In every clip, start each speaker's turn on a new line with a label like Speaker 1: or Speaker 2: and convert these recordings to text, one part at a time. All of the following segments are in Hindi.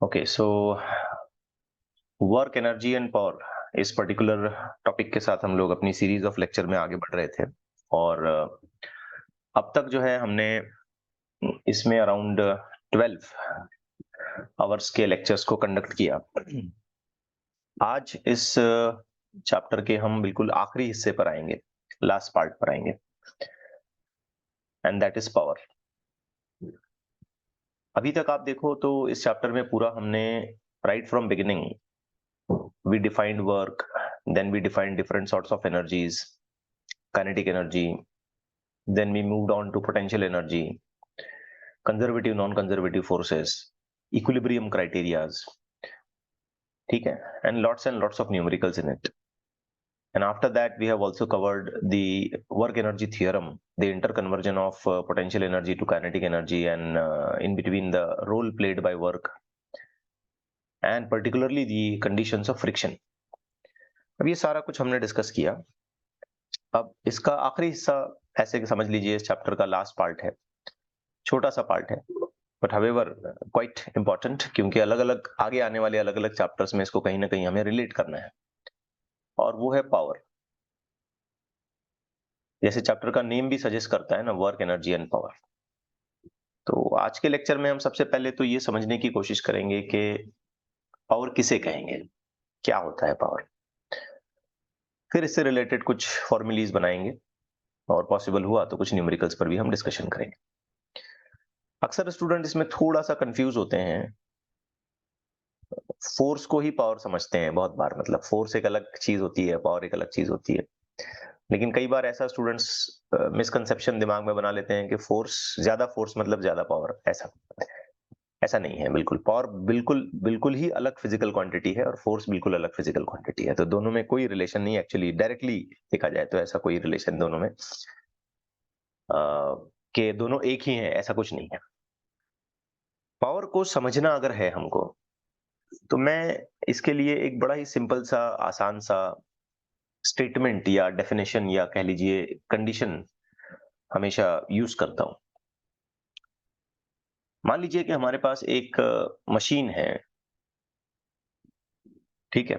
Speaker 1: Okay, so work energy and power इस पर्टिकुलर टॉपिक के साथ हम लोग अपनी सीरीज ऑफ लेक्चर में आगे बढ़ रहे थे और अब तक जो है हमने इसमें अराउंड 12 आवर्स के लेक्चर्स को कंडक्ट किया। आज इस चैप्टर के हम बिल्कुल आखिरी हिस्से पर आएंगे, लास्ट पार्ट पर आएंगे, एंड दैट इज पावर। अभी तक आप देखो तो इस चैप्टर में पूरा हमने right from beginning we defined work, then we defined different sorts of energies, kinetic energy, then we moved on to potential energy, conservative non-conservative forces, equilibrium criterias, ठीक है, and lots of numericals in it. And after that we have also covered the work energy theorem, the interconversion of potential energy to kinetic energy, and in between the role played by work, and particularly the conditions of friction. अब ये सारा कुछ हमने डिस्कस किया। अब इसका आखिरी हिस्सा ऐसे समझ लीजिए इस चैप्टर का लास्ट पार्ट है, छोटा सा पार्ट है, बट हावेवर क्वाइट इंपॉर्टेंट, क्योंकि अलग अलग आगे आने वाले अलग अलग चैप्टर्स में इसको कहीं ना कहीं हमें रिलेट करना है, और वो है पावर। जैसे चैप्टर का नेम भी सजेस्ट करता है ना, वर्क एनर्जी एंड पावर। तो आज के लेक्चर में हम सबसे पहले तो ये समझने की कोशिश करेंगे कि पावर किसे कहेंगे, क्या होता है पावर। फिर इससे रिलेटेड कुछ फॉर्मूलीज बनाएंगे और पॉसिबल हुआ तो कुछ न्यूमेरिकल्स पर भी हम डिस्कशन करेंगे। अक्सर स्टूडेंट इसमें थोड़ा सा कंफ्यूज होते हैं, फोर्स को ही पावर समझते हैं बहुत बार, मतलब फोर्स एक अलग चीज होती है, पावर एक अलग चीज होती है। लेकिन कई बार ऐसा स्टूडेंट्स मिसकंसेप्शन दिमाग में बना लेते हैं कि ज्यादा फोर्स मतलब ज्यादा पावर। ऐसा नहीं है बिल्कुल। पावर बिल्कुल बिल्कुल ही अलग फिजिकल क्वांटिटी है और फोर्स बिल्कुल अलग फिजिकल क्वांटिटी है। तो दोनों में कोई रिलेशन नहीं, एक्चुअली डायरेक्टली देखा जाए तो ऐसा कोई रिलेशन दोनों में कि दोनों एक ही हैं, ऐसा कुछ नहीं है। पावर को समझना अगर है हमको, तो मैं इसके लिए एक बड़ा ही सिंपल सा, आसान सा स्टेटमेंट या डेफिनेशन या कह लीजिए कंडीशन हमेशा यूज करता हूं। मान लीजिए कि हमारे पास एक मशीन है, ठीक है,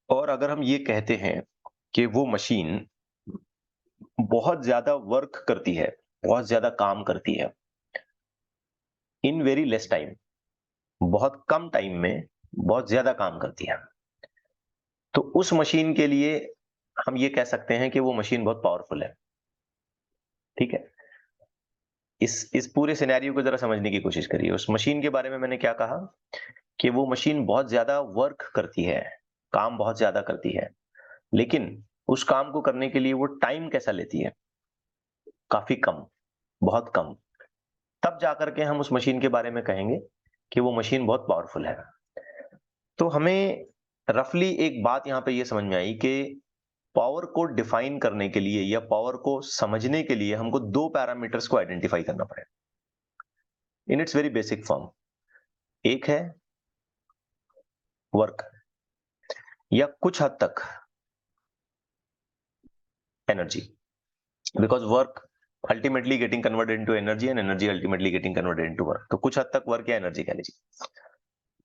Speaker 1: और अगर हम ये कहते हैं कि वो मशीन बहुत ज्यादा वर्क करती है, बहुत ज्यादा काम करती है इन वेरी लेस टाइम, बहुत कम टाइम में बहुत ज्यादा काम करती है, तो उस मशीन के लिए हम ये कह सकते हैं कि वो मशीन बहुत पावरफुल है। ठीक है, इस पूरे सिनेरियो को जरा समझने की कोशिश करिए। उस मशीन के बारे में मैंने क्या कहा कि वो मशीन बहुत ज्यादा वर्क करती है, काम बहुत ज्यादा करती है, लेकिन उस काम को करने के लिए वो टाइम कैसा लेती है, काफी कम, बहुत कम। तब जाकर के हम उस मशीन के बारे में कहेंगे कि वो मशीन बहुत पावरफुल है। तो हमें रफली एक बात यहां पे ये समझ में आई कि पावर को डिफाइन करने के लिए या पावर को समझने के लिए हमको दो पैरामीटर्स को आइडेंटिफाई करना पड़ेगा इन इट्स वेरी बेसिक फॉर्म। एक है वर्क, या कुछ हद तक energy, because work ultimately getting converted into energy and energy ultimately getting converted into work. तो कुछ हद तक वर्क या एनर्जी कह लीजिए।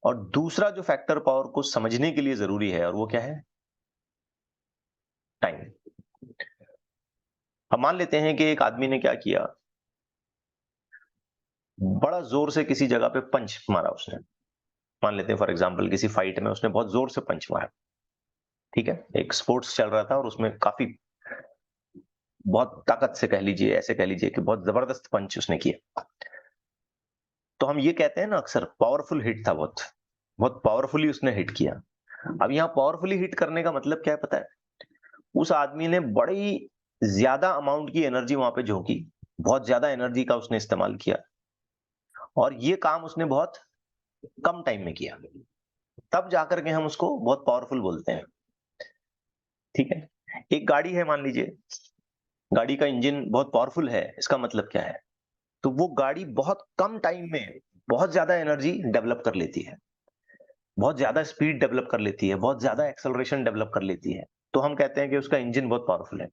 Speaker 1: और दूसरा जो फैक्टर पावर को समझने के लिए जरूरी है, और वो क्या है, टाइम। अब मान लेते हैं कि एक आदमी ने क्या किया, बड़ा जोर से किसी जगह पे पंच मारा उसने। मान लेते हैं फॉर एग्जांपल किसी फाइट में उसने बहुत जोर से पंच मारा, ठीक है, एक स्पोर्ट्स चल रहा था और उसमें काफी बहुत ताकत से कह लीजिए, ऐसे कह लीजिए कि बहुत जबरदस्त पंच उसने किया। तो हम ये कहते हैं ना अक्सर, पावरफुल हिट था, बहुत बहुत पावरफुली उसने हिट किया। अब यहाँ पावरफुली हिट करने का मतलब क्या है पता है, उस आदमी ने बड़ी ज्यादा अमाउंट की एनर्जी वहां पे झोंकी, बहुत ज्यादा एनर्जी का उसने इस्तेमाल किया, और ये काम उसने बहुत कम टाइम में किया। तब जाकर के हम उसको बहुत पावरफुल बोलते हैं। ठीक है, एक गाड़ी है मान लीजिए, गाड़ी का इंजन बहुत पावरफुल है, इसका मतलब क्या है, तो वो गाड़ी बहुत कम टाइम में बहुत ज्यादा एनर्जी डेवलप कर लेती है, बहुत ज्यादा स्पीड डेवलप कर लेती है, बहुत ज्यादा एक्सेलरेशन डेवलप कर लेती है। तो हम कहते हैं कि उसका इंजन बहुत पावरफुल है।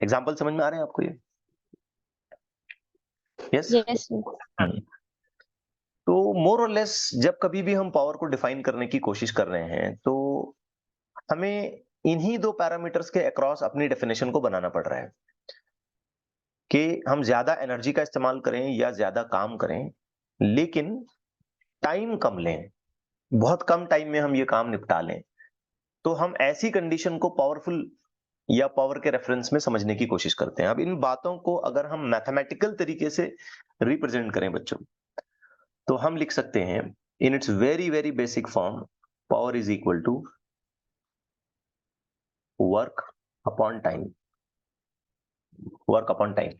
Speaker 1: एग्जाम्पल समझ में आ रहे हैं आपको ये? यस।
Speaker 2: यस।
Speaker 1: तो मोर और लेस जब कभी भी हम पावर को डिफाइन करने की कोशिश कर रहे हैं तो हमें इन्हीं दो पैरामीटर्स के अक्रॉस अपनी डेफिनेशन को बनाना पड़ रहा है कि हम ज्यादा एनर्जी का इस्तेमाल करें या ज्यादा काम करें, लेकिन टाइम कम लें, बहुत कम टाइम में हम ये काम निपटा लें। तो हम ऐसी कंडीशन को पावरफुल या पावर के रेफरेंस में समझने की कोशिश करते हैं। अब इन बातों को अगर हम मैथमेटिकल तरीके से रिप्रेजेंट करें बच्चों, तो हम लिख सकते हैं in its very very basic form, power is equal to work upon time. Work upon time.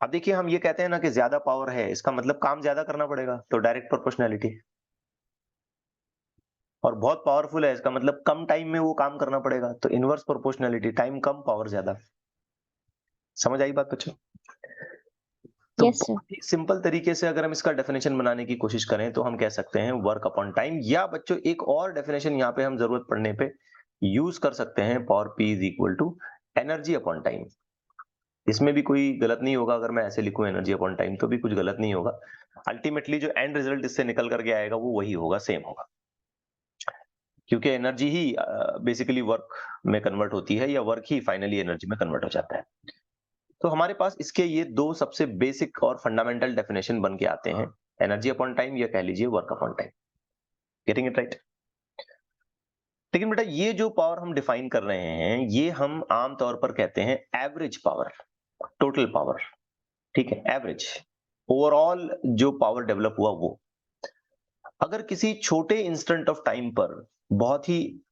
Speaker 1: अब देखिए, हम ये कहते हैं ना कि ज्यादा पावर है, इसका मतलब काम ज्यादा करना पड़ेगा, तो डायरेक्ट प्रोपोर्शनैलिटी। और बहुत पावरफुल है, इसका मतलब कम टाइम में वो काम करना पड़ेगा, तो इनवर्स प्रोपोर्शनैलिटी, टाइम कम पावर ज्यादा। समझ आई बात बच्चों? तो
Speaker 2: Yes, sir.
Speaker 1: बहुत ही सिंपल तरीके से अगर हम इसका डेफिनेशन बनाने की कोशिश करें तो हम कह सकते हैं वर्क अपॉन टाइम, या बच्चों एक और डेफिनेशन यहाँ पे हम जरूरत पड़ने पे यूज कर सकते हैं, power P is equal to energy upon time. इसमें भी कोई गलत नहीं होगा, अगर मैं ऐसे लिखूं एनर्जी अपॉन टाइम तो भी कुछ गलत नहीं होगा। अल्टीमेटली जो एंड रिजल्ट इससे निकल करके आएगा वो वही होगा, सेम होगा, क्योंकि एनर्जी ही बेसिकली वर्क में कन्वर्ट होती है, या वर्क ही फाइनली एनर्जी में कन्वर्ट हो जाता है। तो हमारे पास इसके ये दो सबसे बेसिक और फंडामेंटल डेफिनेशन बन के आते हैं, एनर्जी अपॉन टाइम या कह लीजिए work upon time. Getting it right? लेकिन बेटा ये जो पावर हम डिफाइन कर रहे हैं ये हम आमतौर पर कहते हैं एवरेज पावर, टोटल पावर। ठीक है, एवरेज, ओवरऑल जो पावर डेवलप हुआ वो। अगर किसी छोटे इंस्टेंट ऑफ टाइम पर, बहुत ही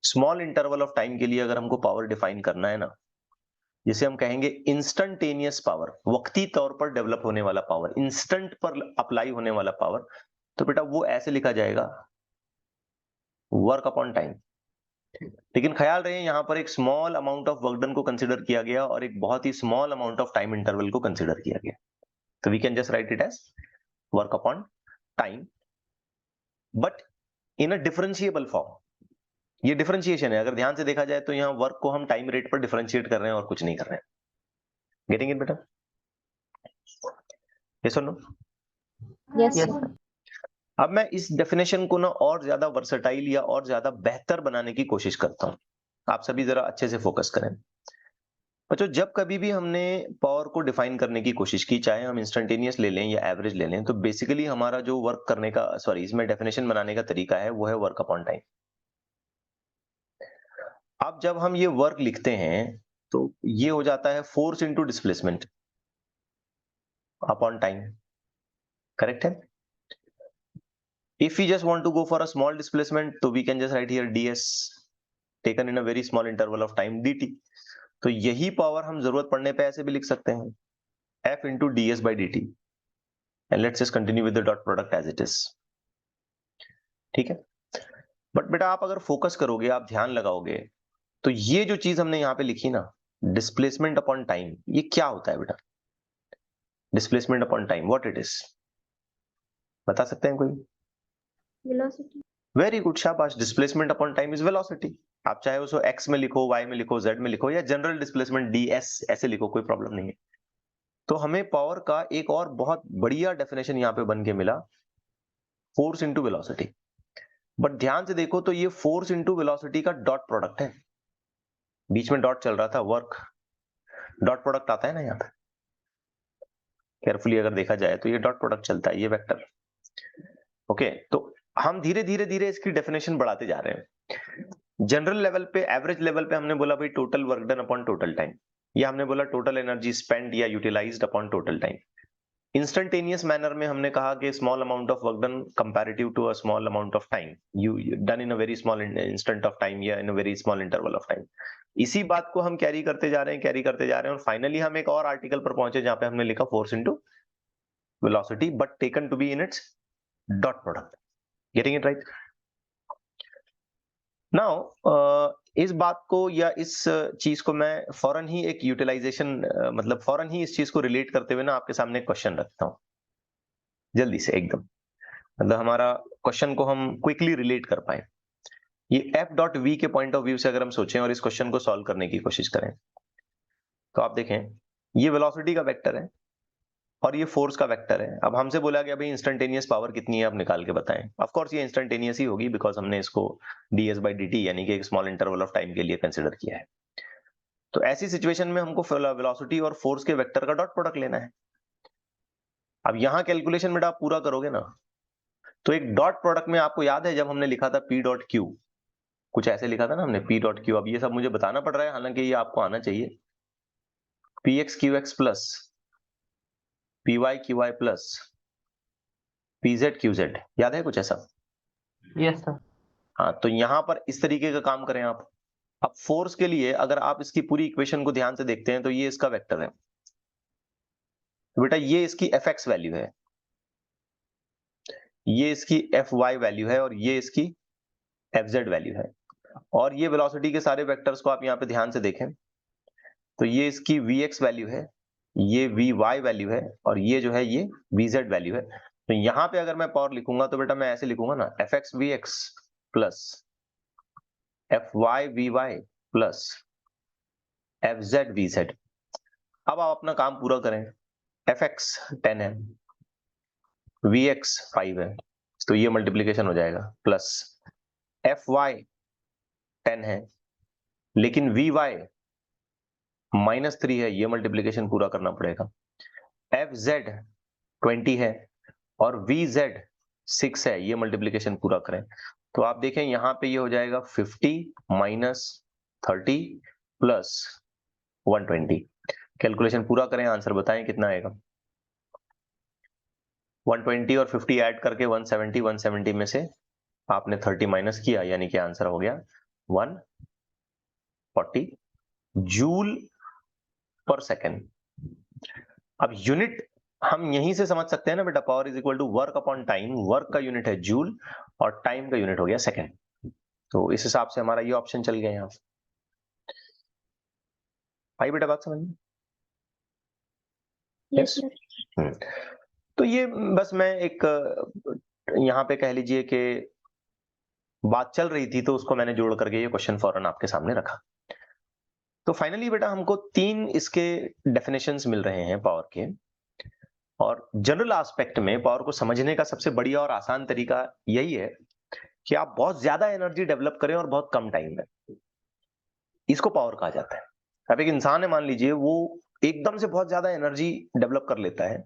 Speaker 1: स्मॉल इंटरवल ऑफ टाइम के लिए अगर हमको पावर डिफाइन करना है ना, जिसे हम कहेंगे इंस्टेंटेनियस पावर, वक्ती तौर पर डेवलप होने वाला पावर, इंस्टेंट पर अप्लाई होने वाला पावर, तो बेटा वो ऐसे लिखा जाएगा, वर्क अपॉन टाइम। लेकिन ख्याल रहे यहां पर एक small amount of work done को कंसीडर किया गया और एक बहुत ही small amount of time interval को कंसीडर किया गया, तो we can just write it as work upon time, but in a differentiable form. ये डिफरेंशिएशन है, अगर ध्यान से देखा जाए तो यहाँ वर्क को हम टाइम रेट पर डिफरेंशिएट कर रहे हैं और कुछ नहीं कर रहे हैं। गेटिंग इट बेटा? यस और नो?
Speaker 2: Yes,
Speaker 1: yes.
Speaker 2: sir.
Speaker 1: अब मैं इस डेफिनेशन को ना और ज्यादा वर्सेटाइल या और ज्यादा बेहतर बनाने की कोशिश करता हूं। आप सभी जरा अच्छे से फोकस करें बच्चों। जब कभी भी हमने पावर को डिफाइन करने की कोशिश की, चाहे हम इंस्टेंटेनियस ले लें या एवरेज ले लें, तो बेसिकली हमारा जो वर्क करने का, सॉरी, इसमें डेफिनेशन बनाने का तरीका है वो है वर्क अपॉन टाइम। अब जब हम ये वर्क लिखते हैं तो ये हो जाता है force into displacement upon time, correct है? If we just want to go for a small displacement, तो we can just write here ds taken in a very small interval of time dt। तो यही पावर हम जरूरत पड़ने पे ऐसे भी लिख सकते हैं, f into ds by dt, and let's just continue with the dot product as it is। ठीक है, बट बेटा आप अगर फोकस करोगे, आप ध्यान लगाओगे, तो ये जो चीज हमने यहाँ पे लिखी ना, डिस्प्लेसमेंट अपॉन टाइम, ये क्या होता है बेटा? Displacement upon time, what it is, बता सकते हैं कोई?
Speaker 2: Velocity.
Speaker 1: वेरी गुड, शाबाश। Displacement upon time is velocity. आप चाहे उसको एक्स में लिखो, वाई में लिखो, जेड में लिखो, या जनरल डिस्प्लेसमेंट ds ऐसे लिखो, कोई प्रॉब्लम नहीं है। तो हमें पावर का एक और बहुत बढ़िया डेफिनेशन यहाँ पे बन के मिला, फोर्स इंटू वेलोसिटी। बट ध्यान से देखो तो ये फोर्स इंटू वेलोसिटी का डॉट प्रोडक्ट है, बीच में डॉट चल रहा था, वर्क डॉट प्रोडक्ट आता है ना यहाँ पे, केयरफुली अगर देखा जाए तो ये डॉट प्रोडक्ट चलता है, ये वेक्टर। ओके, तो हम धीरे धीरे धीरे इसकी डेफिनेशन बढ़ाते जा रहे हैं। जनरल लेवल पे, एवरेज लेवल पे हमने बोला भाई total work done upon total time, या हमने बोला टोटल एनर्जी स्पेंड या utilized upon total time. Instantaneous manner में हमने कहा कि small amount of work done comparative to a small amount of time, you done in a very small instant of time या in a very small interval of time. इसी बात को हम कैरी करते जा रहे हैं, कैरी करते जा रहे हैं, और फाइनली हम एक और आर्टिकल पर पहुंचे जहां पे हमने लिखा force into velocity, but taken to be in its dot product. Getting it right? Now इस बात को या इस चीज को मैं फौरन ही एक यूटिलाइजेशन, मतलब फौरन ही इस चीज को रिलेट करते हुए ना आपके सामने एक क्वेश्चन रखता हूं, जल्दी से एकदम, मतलब हमारा क्वेश्चन को हम क्विकली रिलेट कर पाए। ये एफ डॉट वी के पॉइंट ऑफ व्यू से अगर हम सोचें और इस क्वेश्चन को सॉल्व करने की कोशिश करें, तो आप देखें ये वेलोसिटी का वेक्टर है, और ये फोर्स का वेक्टर है। अब हमसे बोला गया भाई इंस्टेंटेनियस पावर कितनी है, आप निकाल के बताएं। ऑफ कोर्स ये इंस्टेंटेनियस ही होगी, बिकॉज हमने इसको ds/dt यानी कि एक स्मॉल इंटरवल ऑफ टाइम के लिए कंसिडर किया है। तो ऐसी सिचुएशन में हमको वेलोसिटी और फोर्स के वेक्टर का डॉट प्रोडक्ट लेना है। अब यहाँ कैलकुलेशन बेटा आप पूरा करोगे ना, तो एक डॉट प्रोडक्ट में आपको याद है जब हमने लिखा था P डॉट Q, कुछ ऐसे लिखा था ना हमने P डॉट Q। अब ये सब मुझे बताना पड़ रहा है, हालांकि ये आपको आना चाहिए। Px Qx plus Py Qy plus Pz Qz, याद है कुछ ऐसा?
Speaker 3: Yes sir.
Speaker 1: हाँ, तो यहाँ पर इस तरीके का काम करें आप। अब फोर्स के लिए अगर आप इसकी पूरी इक्वेशन को ध्यान से देखते हैं तो ये इसका वेक्टर है, तो बेटा ये इसकी Fx वैल्यू है, ये इसकी Fy वैल्यू है, और ये इसकी Fz वैल्यू है। और ये वेलोसिटी के सारे वेक्टर्स को आप यहाँ पे ध्यान से देखें तो ये इसकी Vx वैल्यू है, ये Vy वैल्यू है, और ये जो है ये Vz वैल्यू है। तो यहाँ पे अगर मैं पावर लिखूंगा तो बेटा मैं ऐसे लिखूंगा ना, Fx Vx plus Fy Vy plus Fz Vz। अब आप अपना काम पूरा करें। Fx 10 है, Vx 5 है, तो ये मल्टीप्लीकेशन हो जाएगा, प्लस Fy 10 है, लेकिन Vy -3 है, ये मल्टीप्लीकेशन पूरा करना पड़ेगा। Fz 20 है और Vz 6 है, ये मल्टीप्लीकेशन पूरा करें। तो आप देखें यहाँ पे ये हो जाएगा 50 माइनस 30 प्लस 120। कैलकुलेशन पूरा करें, आंसर बताएं कितना आएगा। 120 और 50 ऐड करके 170, 170 में से आपने 30 माइनस किया, यानी कि आंसर हो गया 140 जूल पर सेकेंड। अब यूनिट हम यहीं से समझ सकते हैं ना बेटा, power is equal to work upon time. Work का यूनिट है जूल और टाइम का यूनिट हो गया सेकेंड। तो इस हिसाब से हमारा ये ऑप्शन चल गया यहाँ। आई बेटा बात समझ में?
Speaker 2: Yes sir.
Speaker 1: तो ये बस मैं एक यहाँ पे कह लीजिए कि बात चल रही थी तो उसको मैंने जोड़ करके ये क्वेश्चन फौरन आपके सामने रखा। तो फाइनली बेटा हमको 3 इसके डेफिनेशंस मिल रहे हैं पावर के, और जनरल एस्पेक्ट में पावर को समझने का सबसे बढ़िया और आसान तरीका यही है कि आप बहुत ज्यादा एनर्जी डेवलप करें और बहुत कम टाइम में, इसको पावर कहा जाता है। अब एक इंसान है, मान लीजिए वो एकदम से बहुत ज्यादा एनर्जी डेवलप कर लेता है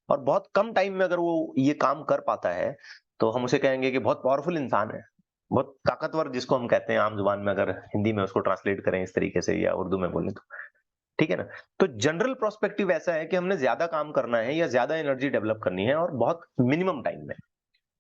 Speaker 1: और बहुत कम टाइम में अगर वो ये काम कर पाता है तो हम उसे कहेंगे कि बहुत पावरफुल इंसान है, बहुत ताकतवर, जिसको हम कहते हैं आम जुबान में, अगर हिंदी में उसको ट्रांसलेट करें इस तरीके से या उर्दू में बोले तो, ठीक है ना। तो जनरल प्रोस्पेक्टिव ऐसा है कि हमने ज्यादा काम करना है या ज्यादा एनर्जी डेवलप करनी है और बहुत मिनिमम टाइम में,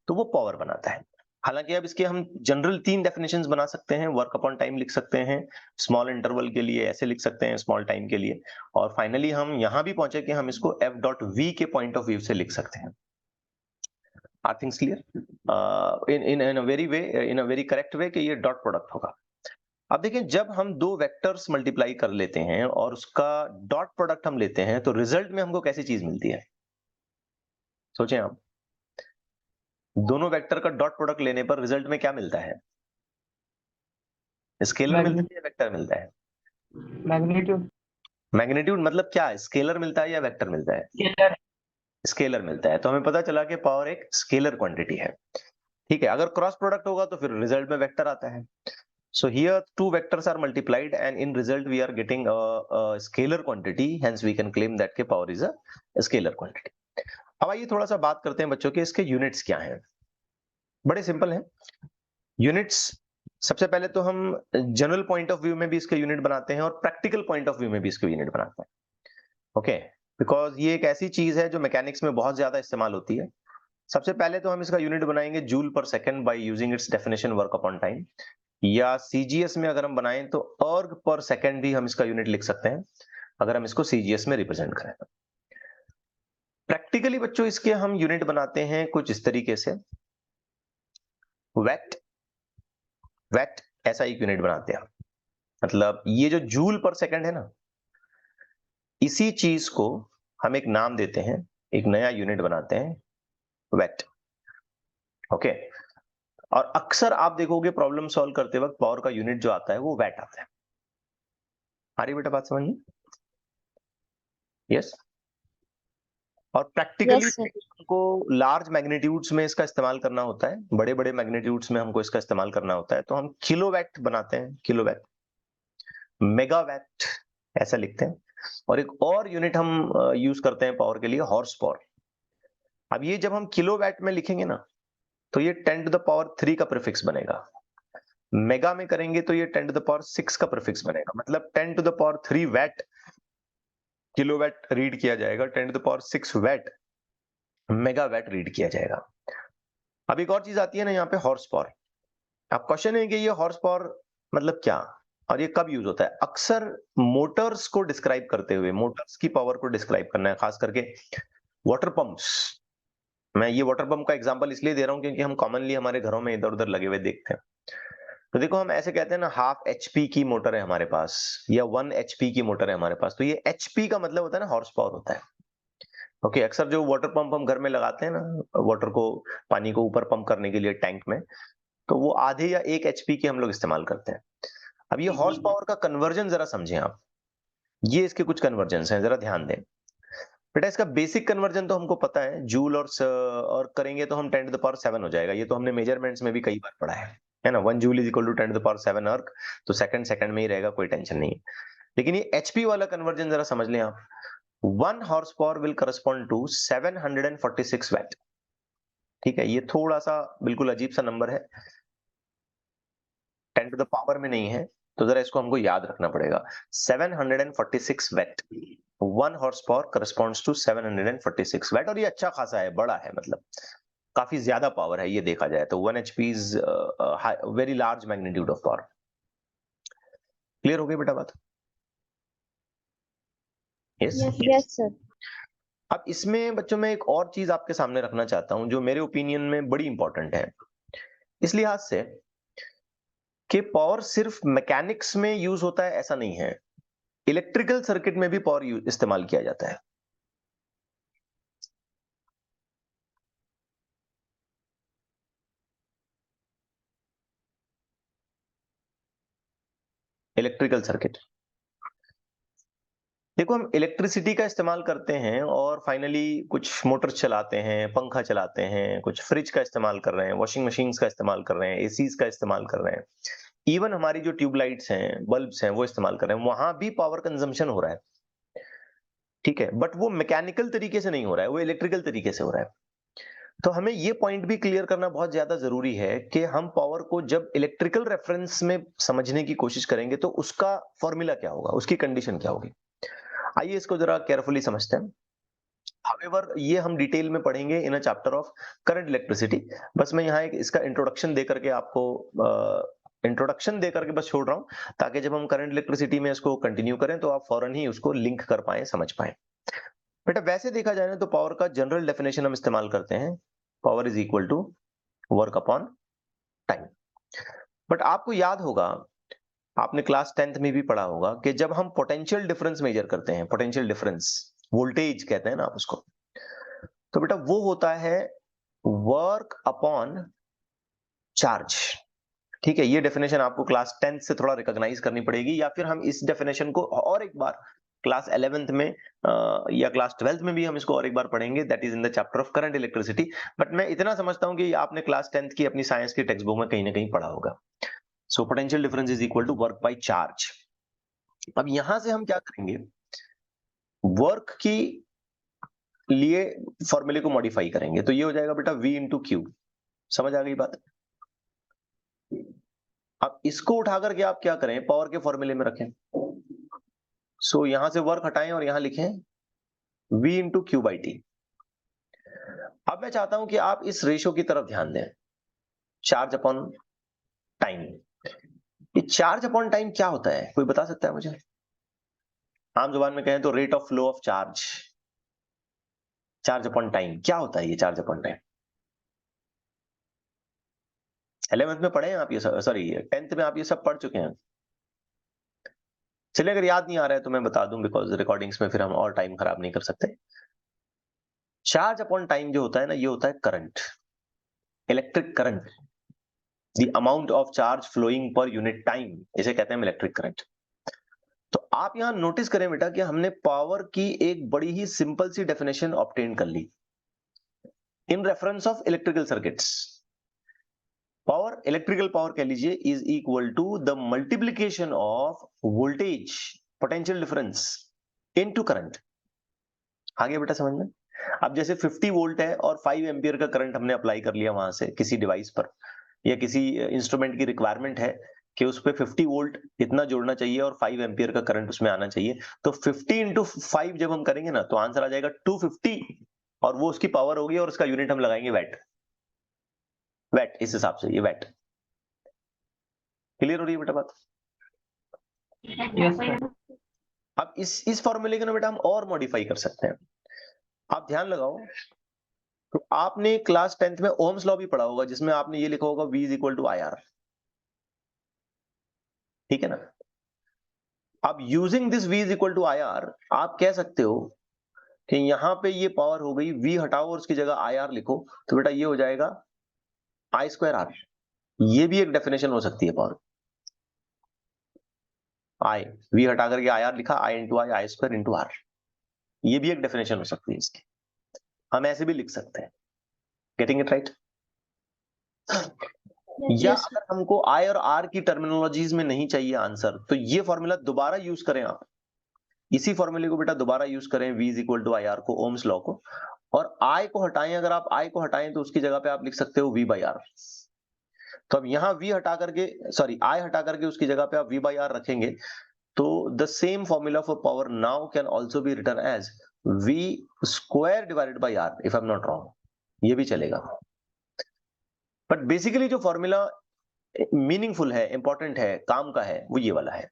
Speaker 1: तो वो पावर बनाता है। हालांकि अब इसके हम जनरल 3 डेफिनेशंस बना सकते हैं। वर्क अपॉन टाइम लिख सकते हैं, स्मॉल इंटरवल के लिए ऐसे लिख सकते हैं, स्मॉल टाइम के लिए, और फाइनली हम यहां भी पहुंचे कि हम इसको F डॉट V के पॉइंट ऑफ व्यू से लिख सकते हैं। Are things clear? In a very way, in a very correct way, कि ये डॉट प्रोडक्ट होगा। अब देखिए, जब हम दो वेक्टर्स मल्टीप्लाई कर लेते हैं और उसका डॉट प्रोडक्ट हम लेते हैं तो रिजल्ट में हमको कैसी चीज मिलती है? सोचें आप, दोनों वेक्टर का डॉट प्रोडक्ट लेने पर रिजल्ट में क्या मिलता है? स्केलर मिलता है या वेक्टर मिलता है?
Speaker 3: मैग्नीट्यूड।
Speaker 1: मैग्नीट्यूड मतलब क्या? स्केलर मिलता है या वेक्टर मिलता है?
Speaker 3: स्केलर।
Speaker 1: स्केलर मिलता है। तो हमें पता चला कि पावर एक स्केलर क्वांटिटी है, ठीक है। अगर क्रॉस प्रोडक्ट होगा तो फिर रिजल्ट में वेक्टर आता है। So here two vectors are multiplied and in result we are getting a scalar quantity, hence we can claim that के power is a scalar quantity. अब आइए थोड़ा सा बात करते हैं बच्चों के इसके यूनिट्स क्या हैं। बड़े सिंपल हैं यूनिट्स। सबसे पहले तो हम जनरल पॉइंट ऑफ व्यू में भी इसके यूनिट बनाते हैं और प्रैक्टिकल पॉइंट ऑफ व्यू में भी इसके यूनिट बनाते हैं, ओके। बिकॉज ये एक ऐसी चीज है जो मैकेनिक्स में बहुत ज्यादा इस्तेमाल होती है। सबसे पहले तो हम इसका यूनिट बनाएंगे जूल पर second by using its definition work upon time, या सीजीएस में अगर हम बनाएं तो अर्ग पर सेकंड भी हम इसका यूनिट लिख सकते हैं अगर हम इसको सीजीएस में रिप्रेजेंट करें। प्रैक्टिकली बच्चों इसके हम यूनिट बनाते हैं कुछ इस तरीके से, वैट। वैट ऐसा एक यूनिट बनाते हैं, मतलब ये जो जूल पर सेकंड है ना, इसी चीज को हम एक नाम देते हैं, एक नया यूनिट बनाते हैं, वैट, ओके। और अक्सर आप देखोगे प्रॉब्लम सॉल्व करते वक्त पावर का यूनिट जो आता है वो वैट आता है। आ रही बेटा बात समझ में? यस। और प्रैक्टिकली
Speaker 2: Yes, sir.
Speaker 1: हमको लार्ज मैग्नीट्यूड्स में इसका इस्तेमाल करना होता है, बड़े बड़े मैग्नीट्यूड्स में हमको इसका इस्तेमाल करना होता है, तो हम किलोवाट बनाते हैं, किलोवाट, मेगावाट ऐसा लिखते हैं। और एक और यूनिट हम यूज करते हैं पावर के लिए, हॉर्स पावर। अब ये जब हम किलोवाट में लिखेंगे ना, तो ये 10 टू द पावर 3 का प्रीफिक्स बनेगा। मेगा में करेंगे तो ये 10 टू द पावर 6 का प्रीफिक्स बनेगा, मतलब 10 to the power 3 watt kilowatt read किया जाएगा, 10 to the power 6 watt megawatt read किया जाएगा। अब एक और चीज आती है ना यहाँ पे, हॉर्स पावर। अब क्वेश्चन है कि ये हॉर्स पावर मतलब क्या और ये कब यूज होता है। अक्सर मोटर्स को डिस्क्राइब करते हुए, मोटर्स की पावर को डिस्क्राइब करना है, खास करके वाटर पंप्स। मैं ये वाटर पंप का एग्जांपल इसलिए दे रहा हूँ क्योंकि हम कॉमनली हमारे घरों में इधर उधर लगे हुए देखते हैं। तो देखो, हम ऐसे कहते हैं ना, हाफ एचपी की मोटर है हमारे पास या 1 एचपी की मोटर है हमारे पास, तो ये एचपी का मतलब होता है ना हॉर्स पावर होता है। ओके, अक्सर जो वाटर पंप हम घर में लगाते हैं ना, वाटर को, पानी को ऊपर पंप करने के लिए टैंक में, तो वो आधे या 1 एचपी की हम लोग इस्तेमाल करते हैं। अब ये हॉर्स पावर का कन्वर्जन जरा समझें आप, ये इसके कुछ कन्वर्जन्स हैं, जरा ध्यान दें। बेटा इसका बेसिक कन्वर्जन तो हमको पता है, जूल और करेंगे तो हम 10 टू द पावर 7 हो जाएगा। ये तो हमने मेजरमेंट्स में भी कई बार पढ़ा है ना। 1 joule is equal to 10 to the power 7 erg, तो सेकंड में ही रहेगा, कोई टेंशन नहीं है। लेकिन ये एचपी वाला कन्वर्जन जरा समझ लें आप। 1 horse power will correspond to 746 watt. ठीक है, ये थोड़ा सा बिल्कुल अजीब सा नंबर है, 10 टू द पावर में नहीं है, तो जरा इसको हमको याद रखना पड़ेगा। 746 watt, 1 horse power corresponds to 746 watt, और ये अच्छा खासा है, बड़ा है, मतलब काफी ज्यादा पावर है ये देखा जाए तो। 1 HP is very large magnitude of power. Clear हो गई बेटा बात? यस।
Speaker 2: Yes, sir.
Speaker 1: अब इसमें बच्चों में एक और चीज आपके सामने रखना चाहता हूं जो मेरे ओपिनियन में बड़ी इंपॉर्टेंट है, इस लिहाज से कि पावर सिर्फ मैकेनिक्स में यूज होता है ऐसा नहीं है, इलेक्ट्रिकल सर्किट में भी पावर इस्तेमाल किया जाता है। इलेक्ट्रिकल सर्किट, देखो हम इलेक्ट्रिसिटी का इस्तेमाल करते हैं और फाइनली कुछ मोटर चलाते हैं, पंखा चलाते हैं, कुछ फ्रिज का इस्तेमाल कर रहे हैं, वॉशिंग मशीन्स का इस्तेमाल कर रहे हैं, एसीज का इस्तेमाल कर रहे हैं, इवन हमारी जो ट्यूबलाइट्स हैं, बल्ब्स हैं, वो इस्तेमाल कर रहे हैं, वहां भी पावर कंजम्पशन हो रहा है। ठीक है, बट वो मैकेनिकल तरीके से नहीं हो रहा है, वो इलेक्ट्रिकल तरीके से हो रहा है। तो हमें ये पॉइंट भी क्लियर करना बहुत ज्यादा जरूरी है कि हम पावर को जब इलेक्ट्रिकल रेफरेंस में समझने की कोशिश करेंगे तो उसका फॉर्मूला क्या होगा, उसकी कंडीशन क्या होगी। आइए इसको जरा केयरफुली समझते हैं। हाउएवर ये हम डिटेल में पढ़ेंगे in a chapter of current electricity. बस मैं यहाँ एक इसका इंट्रोडक्शन दे करके आपको इंट्रोडक्शन दे करके बस छोड़ रहा हूँ, ताकि जब हम करंट इलेक्ट्रिसिटी में इसको कंटिन्यू करें तो आप फौरन ही उसको लिंक कर पाए, समझ पाए। बेटा वैसे देखा जाए ना तो पावर का जनरल डेफिनेशन हम इस्तेमाल करते हैं, power is equal to work upon time. But आपको याद होगा, आपने क्लास 10th में भी पढ़ा होगा कि जब हम पोटेंशियल डिफरेंस मेजर करते हैं, पोटेंशियल डिफरेंस, वोल्टेज कहते हैं ना आप उसको, तो बेटा वो होता है वर्क अपॉन चार्ज। ठीक है, ये डेफिनेशन आपको क्लास 10th से थोड़ा रिकॉग्नाइज करनी पड़ेगी, या फिर हम इस डेफिनेशन को और एक बार क्लास 11th में या क्लास 12th में भी हम इसको और एक बार पढ़ेंगे, that is in the chapter of current electricity. But मैं इतना समझता हूं कि आपने क्लास 10th की अपनी साइंस की टेक्स्ट बुक में कहीं ना कहीं पढ़ा होगा। So potential difference is equal to work by charge. अब यहां से हम क्या करेंगे, वर्क की लिए फॉर्मूले को मॉडिफाई करेंगे, तो ये हो जाएगा बेटा V इंटू क्यू। समझ आ गई बात? अब इसको उठा करके आप क्या करें, पावर के फॉर्मूले में रखें। सो यहां से वर्क हटाएं और यहां लिखें V into Q by T. अब मैं चाहता हूं कि आप इस रेशो की तरफ ध्यान दें, चार्ज अपॉन टाइम। ये चार्ज अपॉन टाइम क्या होता है, कोई बता सकता है मुझे? आम जुबान में कहें तो rate of flow of charge, charge upon time क्या होता है ये चार्ज अपॉन टाइम? 11th में पढ़े हैं आप ये, सॉरी 10th में आप ये सब पढ़ चुके हैं। चलिए अगर याद नहीं आ रहा है तो मैं बता दूं, बिकॉज रिकॉर्डिंग्स में फिर हम और टाइम खराब नहीं कर सकते। चार्ज अपॉन टाइम जो होता है ना, ये होता है current, electric current, the amount of charge flowing per unit time, इसे कहते हैं इलेक्ट्रिक करंट। तो आप यहां नोटिस करें बेटा कि हमने पावर की एक बड़ी ही सिंपल सी डेफिनेशन ऑब्टेन कर ली in reference of electrical circuits. Power, electrical power कह लीजिए, is equal to the multiplication of voltage potential difference into current. आ गया बेटा समझ में? अब जैसे 50 वोल्ट है और 5 एम्पियर का करंट हमने अप्लाई कर लिया वहां से किसी डिवाइस पर, या किसी इंस्ट्रूमेंट की रिक्वायरमेंट है कि उस पे 50 वोल्ट इतना जोड़ना चाहिए और 5 एम्पियर का करंट उसमें आना चाहिए, तो 50 इंटू 5 जब हम करेंगे ना तो आंसर आ जाएगा 250, और वो उसकी पावर होगी और उसका यूनिट हम लगाएंगे वैट। वैट, इस हिसाब से ये वैट। क्लियर हो रही है बेटा बात?
Speaker 3: Yes, sir.
Speaker 1: अब इस फॉर्मूले को ना बेटा हम और मॉडिफाई कर सकते हैं। आप ध्यान लगाओ, तो आपने क्लास 10th में ओम्स लॉ भी पढ़ा होगा जिसमें आपने ये लिखा होगा V is equal to IR, ठीक है ना? अब using this V is equal to IR आप कह सकते हो कि यहां पे ये पावर हो गई, V हटाओ और उसकी जगह IR लिखो, तो बेटा ये हो जाएगा I²R। ये भी एक डेफिनेशन हो सकती है पावर। I, V हटा करके IR लिखा, I into I square into R, ये भी एक डेफिनेशन हो सकती है इसकी। हम ऐसे भी लिख सकते हैं। Getting it right? या
Speaker 2: Yes,
Speaker 1: अगर हमको I और R की टर्मिनोलॉजीज में नहीं चाहिए आंसर, तो ये फॉर्मूला दोबारा यूज करें आप। इसी फॉर्मूले को बेटा दोबारा यूज करें, V is equal to IR को, ओम्स लॉ को, और I को हटाएं। अगर आप I को हटाएं तो उसकी जगह पे आप लिख सकते हो V बाई R। तो अब यहाँ V हटा करके, सॉरी I हटा करके उसकी जगह पे आप V बाई R रखेंगे, तो the same formula for power now can also be written as V square divided by R, if I am not wrong, ये भी चलेगा। बट बेसिकली जो फॉर्मूला मीनिंगफुल है, इंपॉर्टेंट है, काम का है, वो ये वाला है,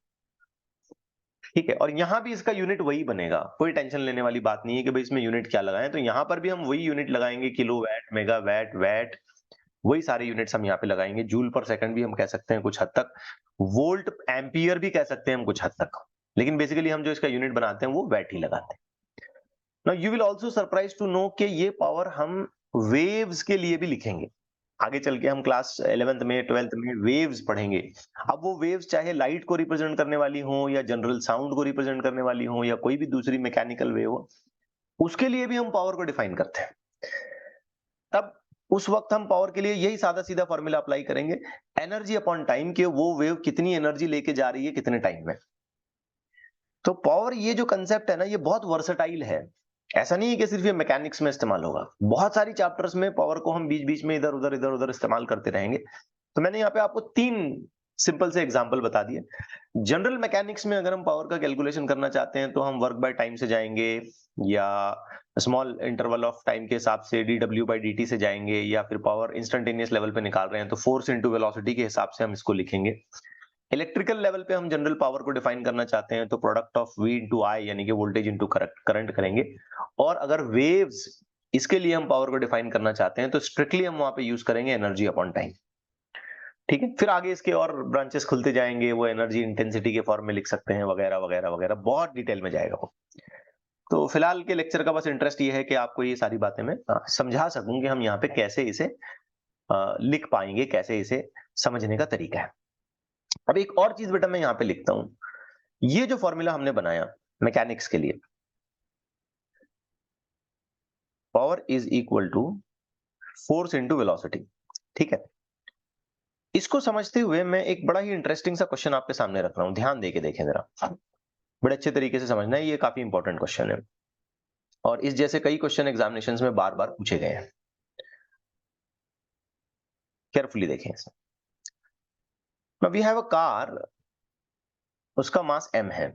Speaker 1: ठीक है? और यहां भी इसका यूनिट वही बनेगा, कोई टेंशन लेने वाली बात नहीं है कि भाई इसमें यूनिट क्या लगाएं। तो यहां पर भी हम वही यूनिट लगाएंगे, kilo watt, mega watt, watt, वही सारे यूनिट्स हम यहाँ पे लगाएंगे। जूल पर सेकंड भी हम कह सकते हैं कुछ हद तक, वोल्ट एम्पियर भी कह सकते हैं हम कुछ हद तक, लेकिन बेसिकली हम जो इसका यूनिट बनाते हैं वो वैट ही लगाते हैं। Now you will also surprise to know कि ये पावर हम वेव्स के लिए भी लिखेंगे। आगे चल के हम क्लास 11th में 12th में वेव्स पढ़ेंगे। अब वो वेव्स चाहे लाइट को रिप्रेजेंट करने वाली हो, या जनरल साउंड को रिप्रेजेंट करने वाली हो, या कोई भी दूसरी मैकेनिकल वेव हो, उसके लिए भी हम पावर को डिफाइन करते हैं। तब उस वक्त हम पावर के लिए यही सादा सीधा फॉर्मूला अप्लाई करेंगे, एनर्जी अपॉन टाइम, के वो वेव कितनी एनर्जी लेके जा रही है कितने टाइम में। तो पावर, ये जो कंसेप्ट है ना, ये बहुत वर्सेटाइल है। ऐसा नहीं है कि सिर्फ ये मैकेनिक्स में इस्तेमाल होगा, बहुत सारी चैप्टर्स में पावर को हम बीच बीच में इधर उधर इस्तेमाल करते रहेंगे। तो मैंने यहाँ पे आपको 3 सिंपल से एग्जांपल बता दिए। जनरल मैकेनिक्स में अगर हम पावर का कैलकुलेशन करना चाहते हैं तो हम वर्क बाय टाइम से जाएंगे, या स्मॉल इंटरवल ऑफ टाइम के हिसाब से dw/dt से जाएंगे, या फिर पावर इंस्टेंटेनियस लेवल पे निकाल रहे हैं तो फोर्स इंटू वेलोसिटी के हिसाब से हम इसको लिखेंगे। इलेक्ट्रिकल लेवल पे हम जनरल पावर को डिफाइन करना चाहते हैं तो product of V into I, यानी कि वोल्टेज इंटू करंट करेंगे। और अगर वेव्स, इसके लिए हम पावर को डिफाइन करना चाहते हैं तो स्ट्रिक्टली हम वहां पे यूज करेंगे एनर्जी अपॉन टाइम, ठीक है? फिर आगे इसके और ब्रांचेस खुलते जाएंगे, वो एनर्जी इंटेंसिटी के फॉर्म में लिख सकते हैं, वगैरह वगैरह वगैरह, बहुत डिटेल में जाएगा वो। तो फिलहाल के लेक्चर का बस इंटरेस्ट ये है कि आपको ये सारी बातें मैं समझा सकूं कि हम यहाँ पे कैसे इसे लिख पाएंगे, कैसे इसे समझने का तरीका है। अब एक और चीज बेटा मैं यहाँ पे लिखता हूं, ये जो फॉर्मूला हमने बनाया मैकेनिक्स के लिए, power is equal to force into velocity, ठीक है? इसको समझते हुए मैं एक बड़ा ही इंटरेस्टिंग सा क्वेश्चन आपके सामने रख रहा हूं, ध्यान देके देखें जरा, बड़े अच्छे तरीके से समझना है, ये काफी इंपॉर्टेंट क्वेश्चन है और इस जैसे कई क्वेश्चन एग्जामिनेशंस में बार बार पूछे गए हैं। केयरफुली देखें इसे। Now we have a car, उसका मास m है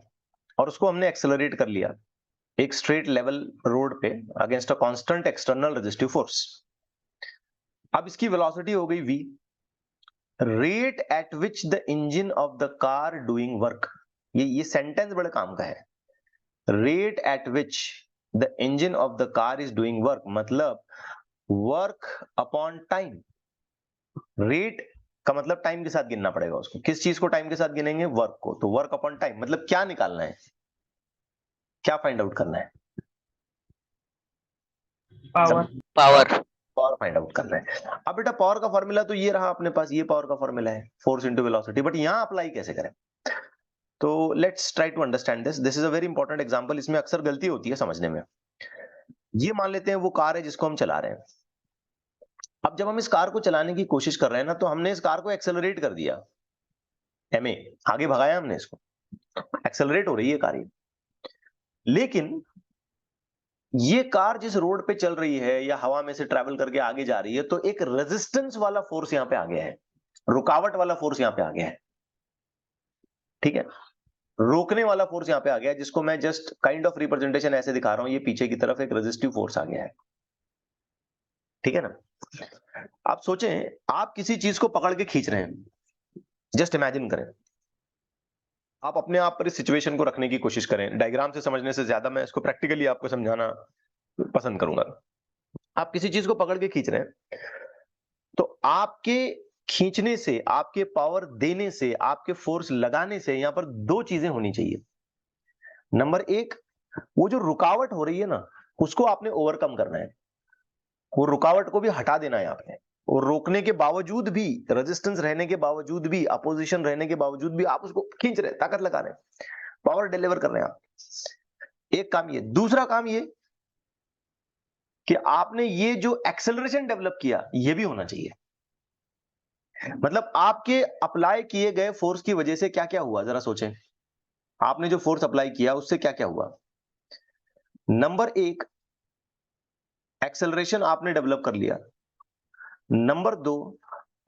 Speaker 1: और उसको हमने एक्सेलरेट कर लिया एक स्ट्रेट लेवल रोड पे against a constant external resistive force. अब इसकी वेलोसिटी हो गई v, rate at which the engine of the car doing work. ये सेंटेंस बड़े काम का है, rate at which the engine of the car is doing work, मतलब वर्क अपॉन टाइम। रेट का मतलब टाइम के साथ गिनना पड़ेगा उसको। किस चीज को टाइम के साथ गिनेंगे? वर्क को। तो वर्क अपॉन टाइम मतलब क्या निकालना है, क्या फाइंड आउट करना है?
Speaker 3: Power.
Speaker 4: Power.
Speaker 1: Power find out करना है। अब बेटा पावर का फॉर्मूला तो ये रहा अपने पास, ये पावर का फॉर्मूला है, फोर्स इंटू वेलोसिटी। बट यहां अप्लाई कैसे करें? तो let's try to understand this is a very important example. इसमें अक्सर गलती होती है समझने में। ये मान लेते हैं वो कार है जिसको हम चला रहे हैं। अब जब हम इस कार को चलाने की कोशिश कर रहे हैं ना, तो हमने इस कार को एक्सेलरेट कर दिया, एमए आगे भगाया हमने इसको, एक्सेलरेट हो रही है कार ये। लेकिन ये कार जिस रोड पे चल रही है या हवा में से ट्रैवल करके आगे जा रही है, तो एक रेजिस्टेंस वाला फोर्स यहां पे आ गया है, रुकावट वाला फोर्स यहां पे आ गया है। ठीक है, रोकने वाला फोर्स यहां पे आ गया है, जिसको मैं जस्ट काइंड ऑफ रिप्रेजेंटेशन ऐसे दिखा रहा हूं। ये पीछे की तरफ एक रेजिस्टिव फोर्स आ गया है। ठीक है ना। आप सोचें, आप किसी चीज को पकड़ के खींच रहे हैं, जस्ट इमेजिन करें। आप अपने आप पर इस सिचुएशन को रखने की कोशिश करें। डायग्राम से समझने से ज्यादा मैं इसको प्रैक्टिकली आपको समझाना पसंद करूंगा। आप किसी चीज को पकड़ के खींच रहे हैं, तो आपके खींचने से, आपके पावर देने से, आपके फोर्स लगाने से यहां पर दो चीजें होनी चाहिए। नंबर एक, वो जो रुकावट हो रही है ना, उसको आपने ओवरकम करना है। वो रुकावट को भी हटा देना है आपने। और रोकने के बावजूद भी, रेजिस्टेंस रहने के बावजूद भी, अपोजिशन रहने के बावजूद भी आप उसको खींच रहे हैं, ताकत लगा रहे हैं, पावर डिलीवर कर रहे हैं आप। एक काम ये। दूसरा काम ये कि आपने ये जो एक्सेलरेशन डेवलप किया, ये भी होना चाहिए। मतलब आपके अप्लाई किए गए फोर्स की वजह से क्या क्या हुआ, जरा सोचें। आपने जो फोर्स अप्लाई किया उससे क्या क्या हुआ। नंबर एक, एक्सेलरेशन आपने डेवलप कर लिया। नंबर दो,